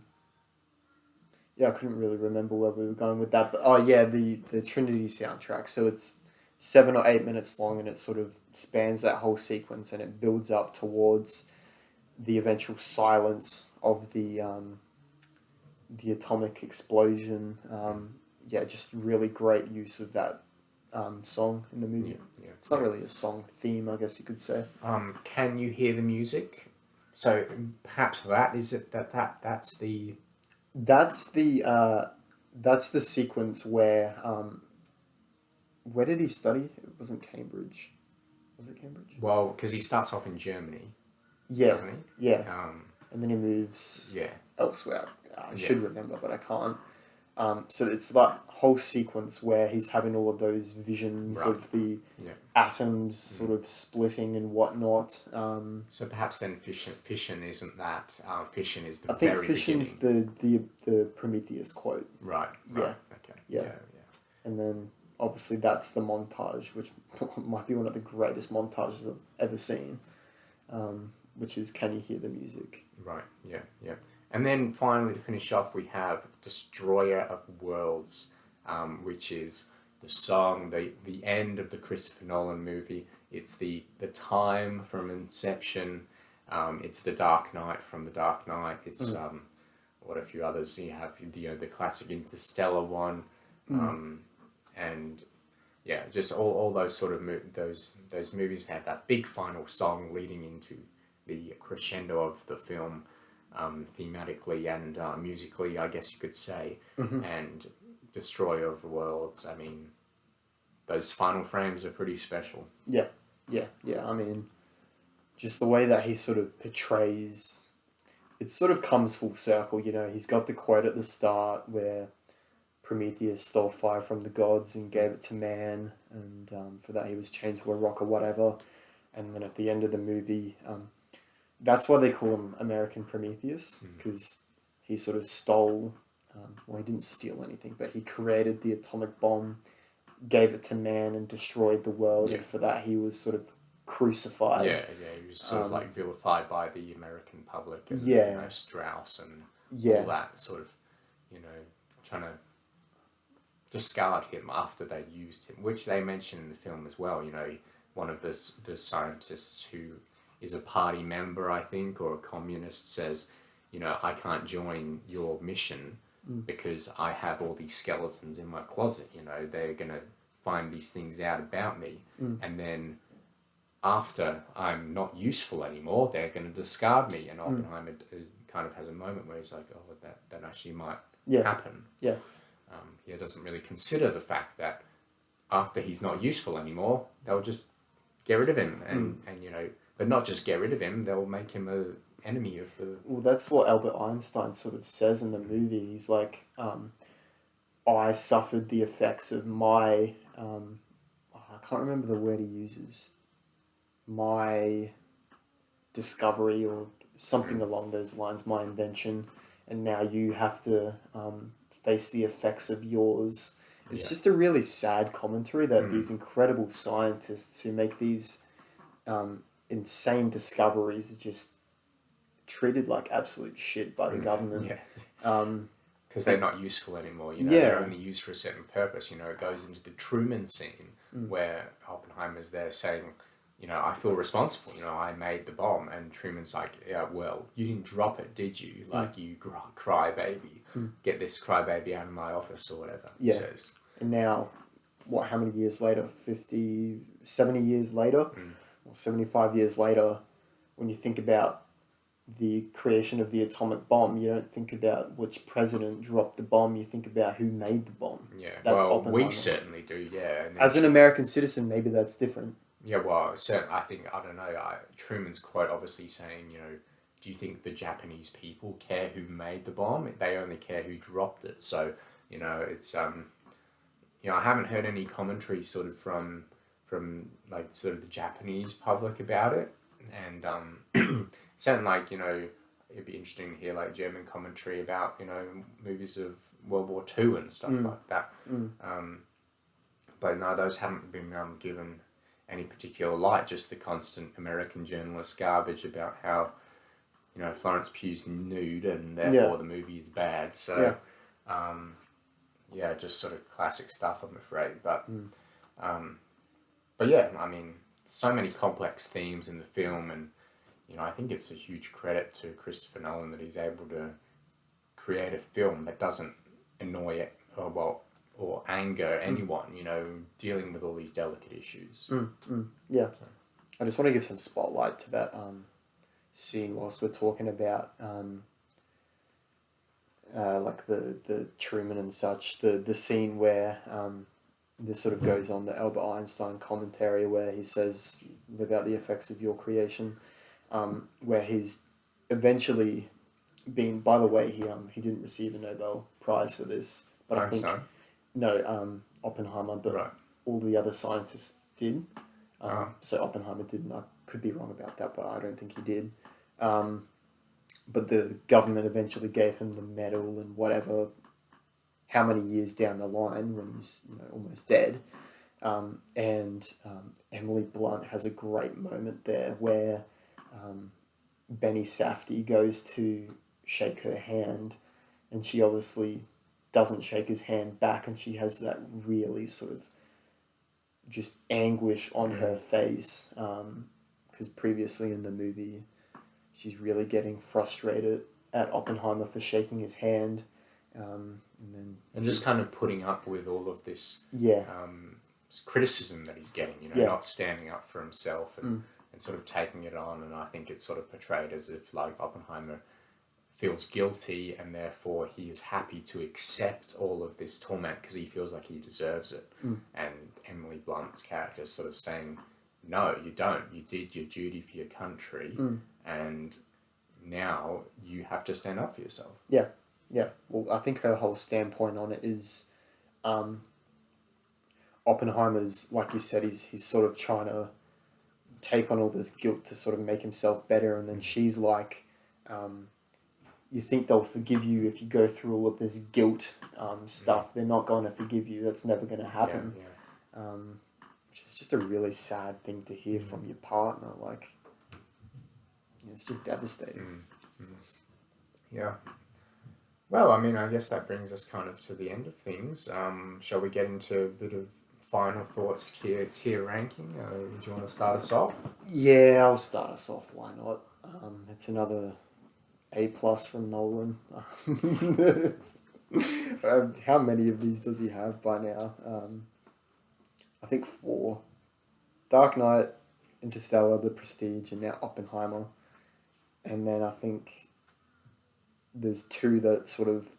couldn't really remember where we were going with that, but the Trinity soundtrack. So it's 7 or 8 minutes long, and it sort of spans that whole sequence, and it builds up towards the eventual silence of the atomic explosion. Just really great use of that song in the movie. Yeah. It's not really a song theme, I guess you could say. Can you hear the music? So perhaps that's the... That's the sequence where did he study? It wasn't Cambridge. Was it Cambridge? Well, because he starts off in Germany. Yeah. Doesn't he? Yeah. And then he moves elsewhere. I should remember, but I can't. So it's that whole sequence where he's having all of those visions Right. of the Yeah. atoms sort of splitting and whatnot. So perhaps then fission isn't that. Fission is the I think very fission's beginning. the Prometheus quote. Right. Yeah. Okay. Yeah. Yeah. And then obviously that's the montage, which might be one of the greatest montages I've ever seen, which is Can You Hear the Music? Right. Yeah. Yeah. And then finally, to finish off, we have Destroyer of Worlds, which is the song, the end of the Christopher Nolan movie. It's the time from Inception. It's the Dark Knight from the Dark Knight. It's what a few others. You have the classic Interstellar one, and yeah, just all those sort of those movies have that big final song leading into the crescendo of the film. Thematically and musically, I guess you could say, and Destroyer of Worlds. I mean, those final frames are pretty special. Yeah. I mean, just the way that he sort of portrays, it sort of comes full circle. He's got the quote at the start where Prometheus stole fire from the gods and gave it to man, and for that he was chained to a rock or whatever. And then at the end of the movie, that's why they call him American Prometheus, because he sort of stole, well, he didn't steal anything, but he created the atomic bomb, gave it to man, and destroyed the world. Yeah. And for that, he was sort of crucified. Yeah, he was sort of like vilified by the American public and Strauss and all that sort of, trying to discard him after they used him, which they mention in the film as well. One of the scientists who is a party member, I think, or a communist says, I can't join your mission because I have all these skeletons in my closet. They're going to find these things out about me. And then after I'm not useful anymore, they're going to discard me. And Oppenheimer kind of has a moment where he's like, oh, that actually might happen. Yeah. He doesn't really consider the fact that after he's not useful anymore, they'll just get rid of him. And but not just get rid of him, they'll make him an enemy of the... Well, that's what Albert Einstein sort of says in the movie. He's like, I suffered the effects of my... I can't remember the word he uses. My discovery or something along those lines, my invention. And now you have to face the effects of yours. It's just a really sad commentary that these incredible scientists who make these... insane discoveries are just treated like absolute shit by the government. Because they're not useful anymore. They're only used for a certain purpose. It goes into the Truman scene where Oppenheimer's there saying, I feel responsible. I made the bomb. And Truman's like, yeah, well, you didn't drop it, did you? Like, you cry baby. Get this crybaby out of my office or whatever, he says. And now, how many years later? 50, 70 years later? Or 75 years later, when you think about the creation of the atomic bomb, you don't think about which president dropped the bomb, you think about who made the bomb. Yeah, that's well, Oppenheimer. we certainly do, yeah. And as an American citizen, maybe that's different. Yeah, well, certainly, I don't know, Truman's quote obviously saying, do you think the Japanese people care who made the bomb? They only care who dropped it. So, it's, I haven't heard any commentary sort of from like sort of the Japanese public about it, and sound like it'd be interesting to hear like German commentary about movies of World War II and stuff like that. But no, those haven't been given any particular light. Just the constant American journalist garbage about how Florence Pugh's nude and therefore the movie is bad. So just sort of classic stuff, I'm afraid. But yeah, I mean, so many complex themes in the film, and I think it's a huge credit to Christopher Nolan that he's able to create a film that doesn't annoy or anger anyone. Dealing with all these delicate issues. Yeah, I just want to give some spotlight to that scene whilst we're talking about like the Truman and such. The scene where this sort of goes on the Albert Einstein commentary where he says about the effects of your creation, where he's eventually been, by the way, he didn't receive a Nobel Prize for this, but I think Einstein? no, Oppenheimer, but Right. all the other scientists did. Oh. So Oppenheimer didn't. I could be wrong about that, but I don't think he did. But the government eventually gave him the medal and whatever. How many years down the line when he's almost dead, and Emily Blunt has a great moment there where Benny Safdie goes to shake her hand, and she obviously doesn't shake his hand back, and she has that really sort of just anguish on her face, because previously in the movie she's really getting frustrated at Oppenheimer for shaking his hand, and just kind of putting up with all of this yeah, criticism that he's getting, Yeah. not standing up for himself and sort of taking it on. And I think it's sort of portrayed as if like Oppenheimer feels guilty and therefore he is happy to accept all of this torment because he feels like he deserves it. And Emily Blunt's character is sort of saying, no, you don't. You did your duty for your country and now you have to stand up for yourself. Yeah. Well, I think her whole standpoint on it is Oppenheimer's, like you said, he's sort of trying to take on all this guilt to sort of make himself better, and then she's like, you think they'll forgive you if you go through all of this guilt stuff. They're not going to forgive you. That's never going to happen. Which is just a really sad thing to hear from your partner. Like, it's just devastating. Yeah. Well, I mean, I guess that brings us kind of to the end of things. Shall we get into a bit of final thoughts, tier ranking? Do you want to start us off? Yeah, I'll start us off. Why not? It's another A+ from Nolan. How many of these does he have by now? I think 4. Dark Knight, Interstellar, The Prestige, and now Oppenheimer. And then I think there's 2 that sort of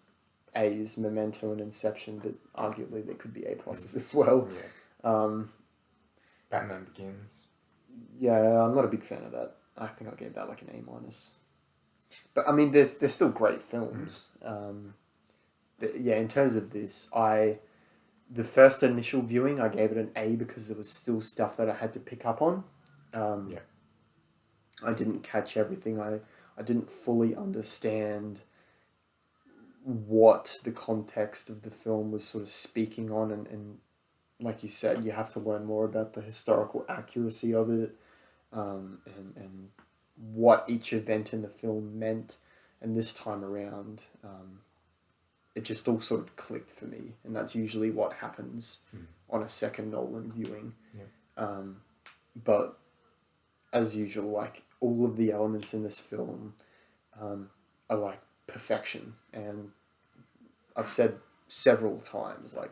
A's, Memento and Inception, but arguably they could be A+ as well. Yeah. Batman Begins. Yeah, I'm not a big fan of that. I think I gave that like an A-. But I mean, they're still great films. But yeah, in terms of this, the first initial viewing, I gave it an A because there was still stuff that I had to pick up on. I didn't catch everything. I didn't fully understand what the context of the film was sort of speaking on, and like you said, you have to learn more about the historical accuracy of it, and what each event in the film meant. And this time around, it just all sort of clicked for me, and that's usually what happens on a second Nolan viewing. But as usual, like, all of the elements in this film are like perfection, and I've said several times, like,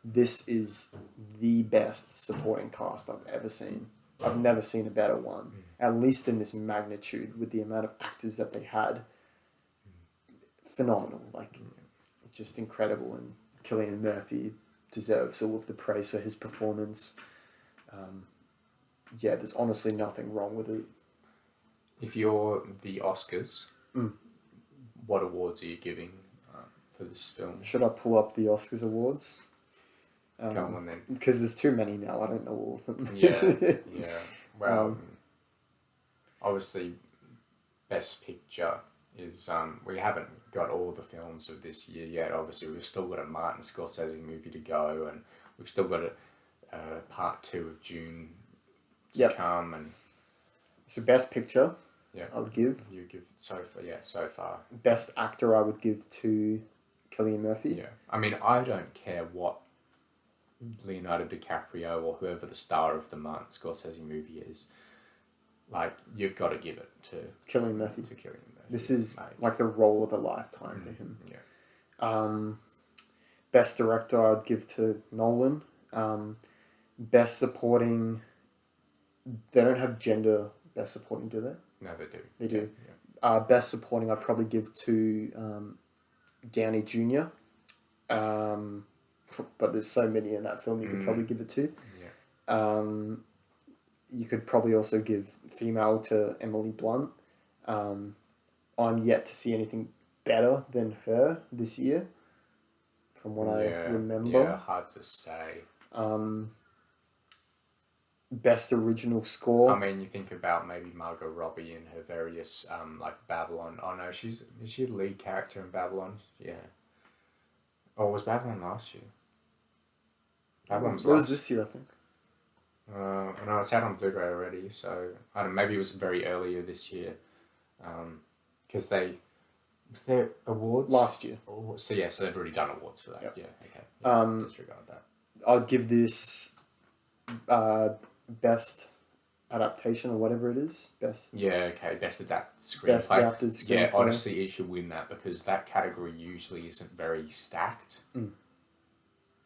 this is the best supporting cast I've ever seen. I've never seen a better one, at least in this magnitude, with the amount of actors that they had. Phenomenal, like, just incredible, and Cillian Murphy deserves all of the praise for his performance. Yeah, there's honestly nothing wrong with it. If you're the Oscars, what awards are you giving for this film? Should I pull up the Oscars awards? Go on then. Because there's too many now. I don't know all of them. Yeah. Well, obviously, Best Picture is... we haven't got all the films of this year yet. Obviously, we've still got a Martin Scorsese movie to go, and we've still got a part 2 of June to come. And so Best Picture, I would give. You give so far. Best Actor, I would give to Cillian Murphy. Yeah. I mean, I don't care what Leonardo DiCaprio or whoever the star of the Martin Scorsese movie is. Like, you've got to give it to Cillian Murphy. This is like the role of a lifetime for him. Yeah. Best Director, I'd give to Nolan. Best Supporting, they don't have gender Best Supporting, do they? No, they do. They do. Yeah. Best Supporting, I'd probably give to Downey Jr. But there's so many in that film you could probably give it to. Yeah. You could probably also give female to Emily Blunt. I'm yet to see anything better than her this year from what I remember. Yeah, hard to say. Best original score. I mean, you think about maybe Margot Robbie and her various, like Babylon. Oh no, is she the lead character in Babylon? Yeah. Or was Babylon last year? Babylon was this year, I think. No, it's out on Blu-ray already, so I don't know, maybe it was very earlier this year. Because was there awards? Last year. Oh, so yeah, so they've already done awards for that. Yep. Yeah, okay. Yeah, disregard that. I'd give this best adaptation or whatever it is. Best. Yeah, okay. Best adapted screenplay. Best adapted screenplay. Yeah, honestly, it should win that because that category usually isn't very stacked.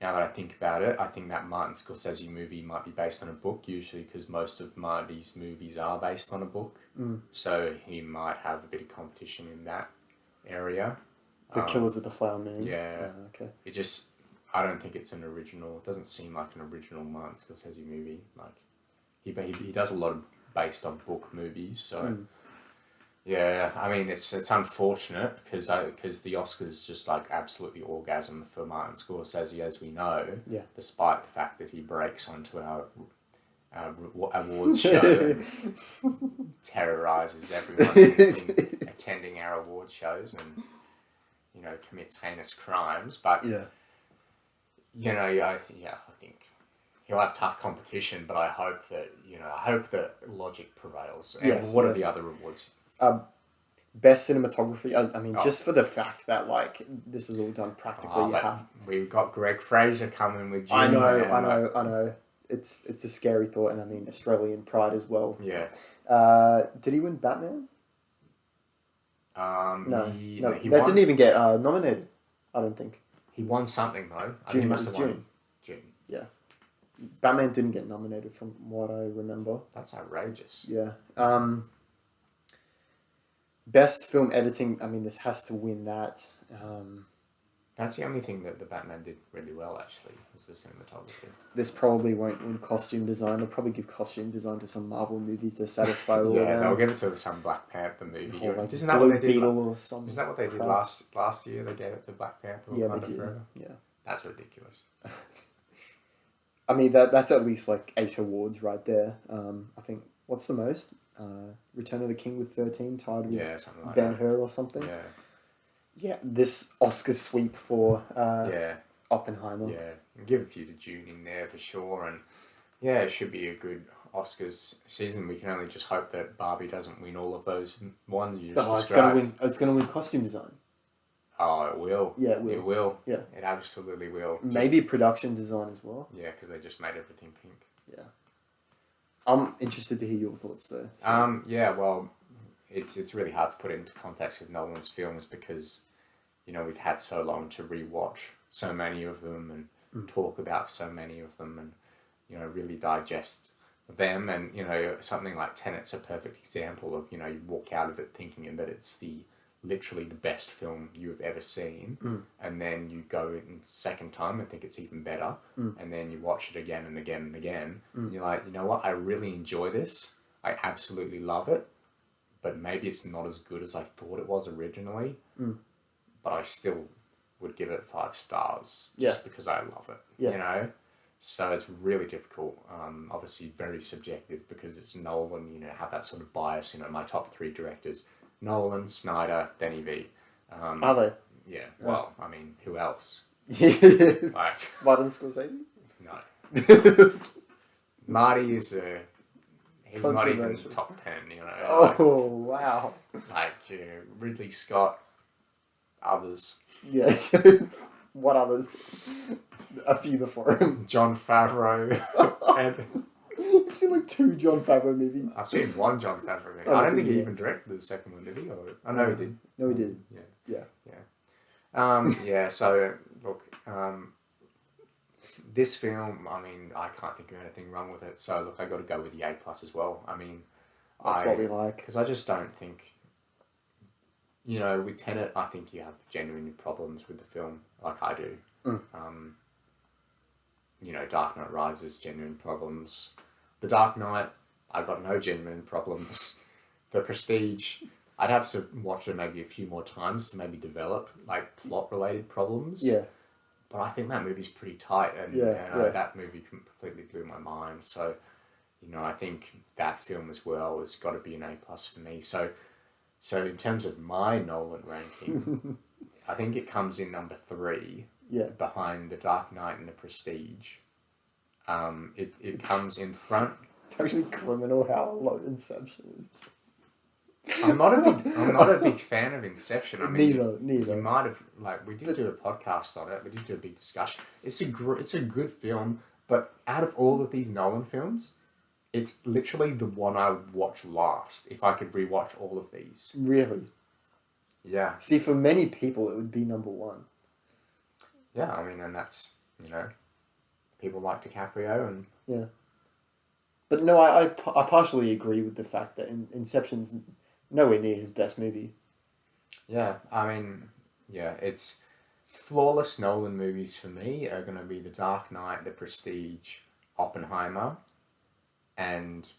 Now that I think about it, I think that Martin Scorsese movie might be based on a book, usually because most of Marty's movies are based on a book. So he might have a bit of competition in that area. The Killers of the Flower Moon. Yeah. Okay. It just, I don't think it's an original, it doesn't seem like an original Martin Scorsese movie. Like, he does a lot of based on book movies, so... Yeah, I mean, it's unfortunate because the Oscars just like absolutely orgasm for Martin Scorsese, as we know. Yeah. Despite the fact that he breaks onto our awards show and terrorizes everyone attending our award shows and commits heinous crimes. But I think he'll have tough competition. But I hope that logic prevails. And what are the other awards? Best cinematography. I mean, just for the fact that like this is all done practically. We've got Greg Fraser coming with you. I know. It's a scary thought, and I mean Australian pride as well. Yeah. Did he win Batman? No. That didn't even get nominated. I don't think. He won something though. June. He must have won. June. Yeah. Batman didn't get nominated from what I remember. That's outrageous. Yeah. Best film editing. I mean, this has to win that. That's the only thing that the Batman did really well, actually, was the cinematography. This probably won't win costume design. They'll probably give costume design to some Marvel movie to satisfy all of them. Yeah, they'll give it to some Black Panther movie. Like Isn't that what they did? Or something. Isn't that what they did last year? They gave it to Black Panther. Yeah, they did. Forever? Yeah. That's ridiculous. I mean, that's at least like 8 awards right there. I think, what's the most? Return of the King with 13, tied with something like Ben-Hur or something. Yeah. Yeah, this Oscar sweep for Oppenheimer. Yeah, and give a few to June in there for sure. And yeah, it should be a good Oscars season. We can only just hope that Barbie doesn't win all of those ones you just described. It's gonna win costume design. Oh, it will. Yeah, it will. It will. Yeah. It absolutely will. Maybe production design as well. Yeah, because they just made everything pink. Yeah. I'm interested to hear your thoughts though. So. Yeah, well, it's really hard to put it into context with Nolan's films because, we've had so long to rewatch so many of them and talk about so many of them and, really digest them. And, something like Tenet's a perfect example of, you walk out of it thinking that it's literally the best film you have ever seen. And then you go in second time and think it's even better. And then you watch it again and again and again. And you're like, you know what? I really enjoy this. I absolutely love it. But maybe it's not as good as I thought it was originally. But I still would give it 5 stars just because I love it, So it's really difficult. Obviously very subjective because it's Nolan, have that sort of bias. My top 3 directors, Nolan, Snyder, Denny V. Are they? Yeah. Well, I mean, who else? Martin Scorsese? No. Marty is he's not even top 10, Oh, wow. Like Ridley Scott, others. Yeah. What others? A few before him. Jon Favreau. I've seen like 2 Jon Favreau movies. I've seen 1 Jon Favreau movie. I don't think he even directed the second one, did he? I know he did. No, he did. Yeah. So look, this film. I mean, I can't think of anything wrong with it. So look, I got to go with the A+ as well. I mean, that's what we like because I just don't think. With Tenet, I think you have genuine problems with the film, like I do. Dark Knight Rises, genuine problems. The Dark Knight, I got no genuine problems. The Prestige, I'd have to watch it maybe a few more times to maybe develop like plot-related problems. Yeah. But I think that movie's pretty tight, and that movie completely blew my mind. So, I think that film as well has got to be an A+ for me. So in terms of my Nolan ranking, I think it comes in number 3, behind The Dark Knight and The Prestige. It comes in front. It's actually criminal how low Inception is. I'm not a big fan of Inception. I mean, neither. You might have we did do a podcast on it. We did do a big discussion. It's a good film, but out of all of these Nolan films, it's literally the one I would watch last if I could rewatch all of these. Really? Yeah. See, for many people, it would be number 1. Yeah, I mean, and that's people like DiCaprio and yeah. But no, I partially agree with the fact that Inception's nowhere near his best movie. Yeah, I mean, it's flawless Nolan movies for me are going to be The Dark Knight, The Prestige, Oppenheimer, and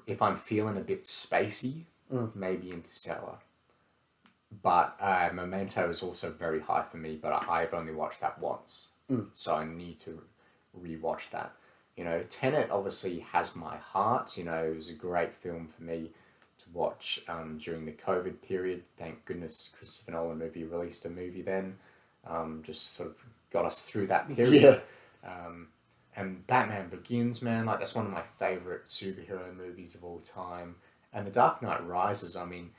if I'm feeling a bit spacey, maybe Interstellar. But Memento is also very high for me, but I've only watched that once, so I need to rewatch that. Tenet obviously has my heart. It was a great film for me to watch during the COVID period. Thank goodness Christopher Nolan released a movie then. Just sort of got us through that period. Yeah. And Batman Begins, man, that's one of my favourite superhero movies of all time. And The Dark Knight Rises, I mean,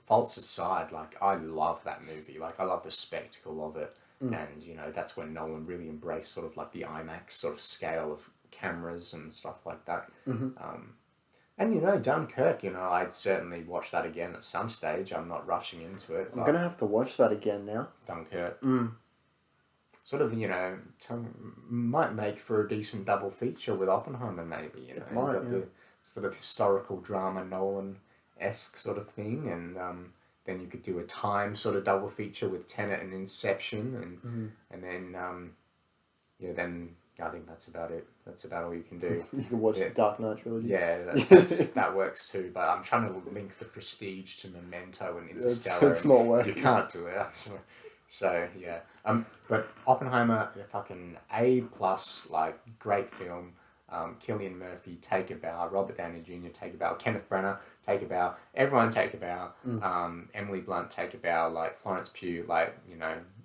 faults aside, I love that movie. I love the spectacle of it. And, that's when Nolan really embraced sort of the IMAX sort of scale of cameras and stuff like that. And, Dunkirk, I'd certainly watch that again at some stage. I'm not rushing into it. I'm going to have to watch that again now. Dunkirk. Sort of, might make for a decent double feature with Oppenheimer, maybe. It might, the sort of historical drama Nolan-esque sort of thing, and then you could do a time sort of double feature with Tenet and Inception, and then then I think that's about it. That's about all you can do. You can watch the Dark Knight trilogy. Yeah, that works too. But I'm trying to link the Prestige to Memento and Interstellar. It's not working. You can't do it. So yeah. But Oppenheimer, fucking A+, great film. Cillian Murphy, take a bow. Robert Downey Jr., take a bow. Kenneth Branagh, take a bow. Everyone take a bow. Emily Blunt, take a bow. Florence Pugh,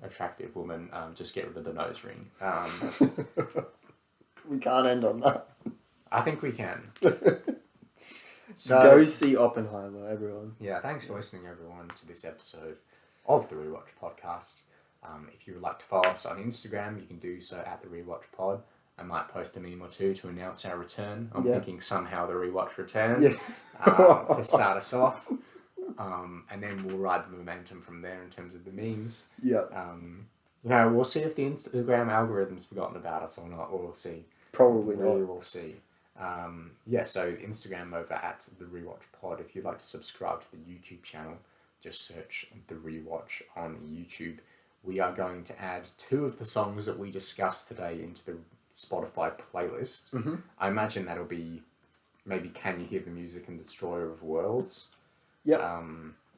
attractive woman. Just get rid of the nose ring. We can't end on that. I think we can. So go see Oppenheimer, everyone. Yeah, thanks for listening, everyone, to this episode of the Rewatch Podcast. If you would like to follow us on Instagram, you can do so at the Rewatch Pod. I might post a meme or two to announce our return. I'm thinking somehow the Rewatch return to start us off. And then we'll ride the momentum from there in terms of the memes. Yeah. We'll see if the Instagram algorithm's forgotten about us or not. We'll see. Probably not. We will see. So Instagram over at the Rewatch Pod. If you'd like to subscribe to the YouTube channel, just search the Rewatch on YouTube. We are going to add 2 of the songs that we discussed today into the Spotify playlist. I imagine that'll be maybe Can You Hear the Music and Destroyer of Worlds. Yep.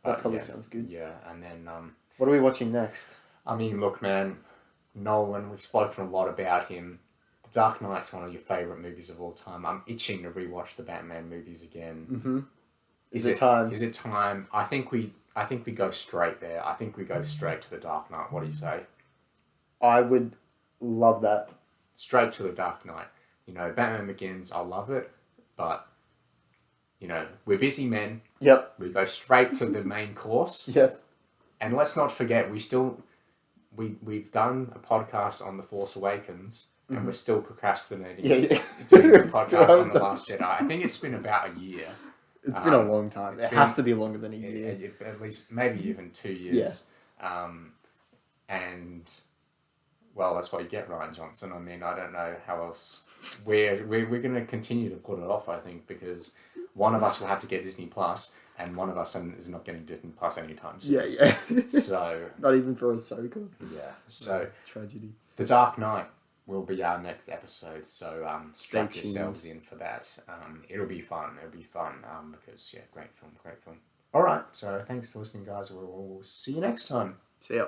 That probably sounds good. Yeah, and then... what are we watching next? I mean, look, man, Nolan, we've spoken a lot about him. The Dark Knight's one of your favourite movies of all time. I'm itching to rewatch the Batman movies again. Is it time? Is it time? I think we go straight there. I think we go straight to the Dark Knight. What do you say? I would love that. Straight to the Dark Knight. Batman Begins, I love it, but, we're busy men. Yep. We go straight to the main course. Yes. And let's not forget, we've done a podcast on The Force Awakens, and we're still procrastinating doing the podcast on The Last Jedi. I think it's been about a year. It's been a long time. It has to be longer than a year. At least, maybe even 2 years. Yeah. And... well, that's why you get Ryan Johnson. I mean, I don't know how else. We're going to continue to put it off, I think, because one of us will have to get Disney Plus, and one of us is not getting Disney Plus anytime soon. Yeah. So not even for Ahsoka. Yeah. So tragedy. The Dark Knight will be our next episode. So strap yourselves in for that. It'll be fun. Because great film. All right. So thanks for listening, guys. We'll see you next time. See ya.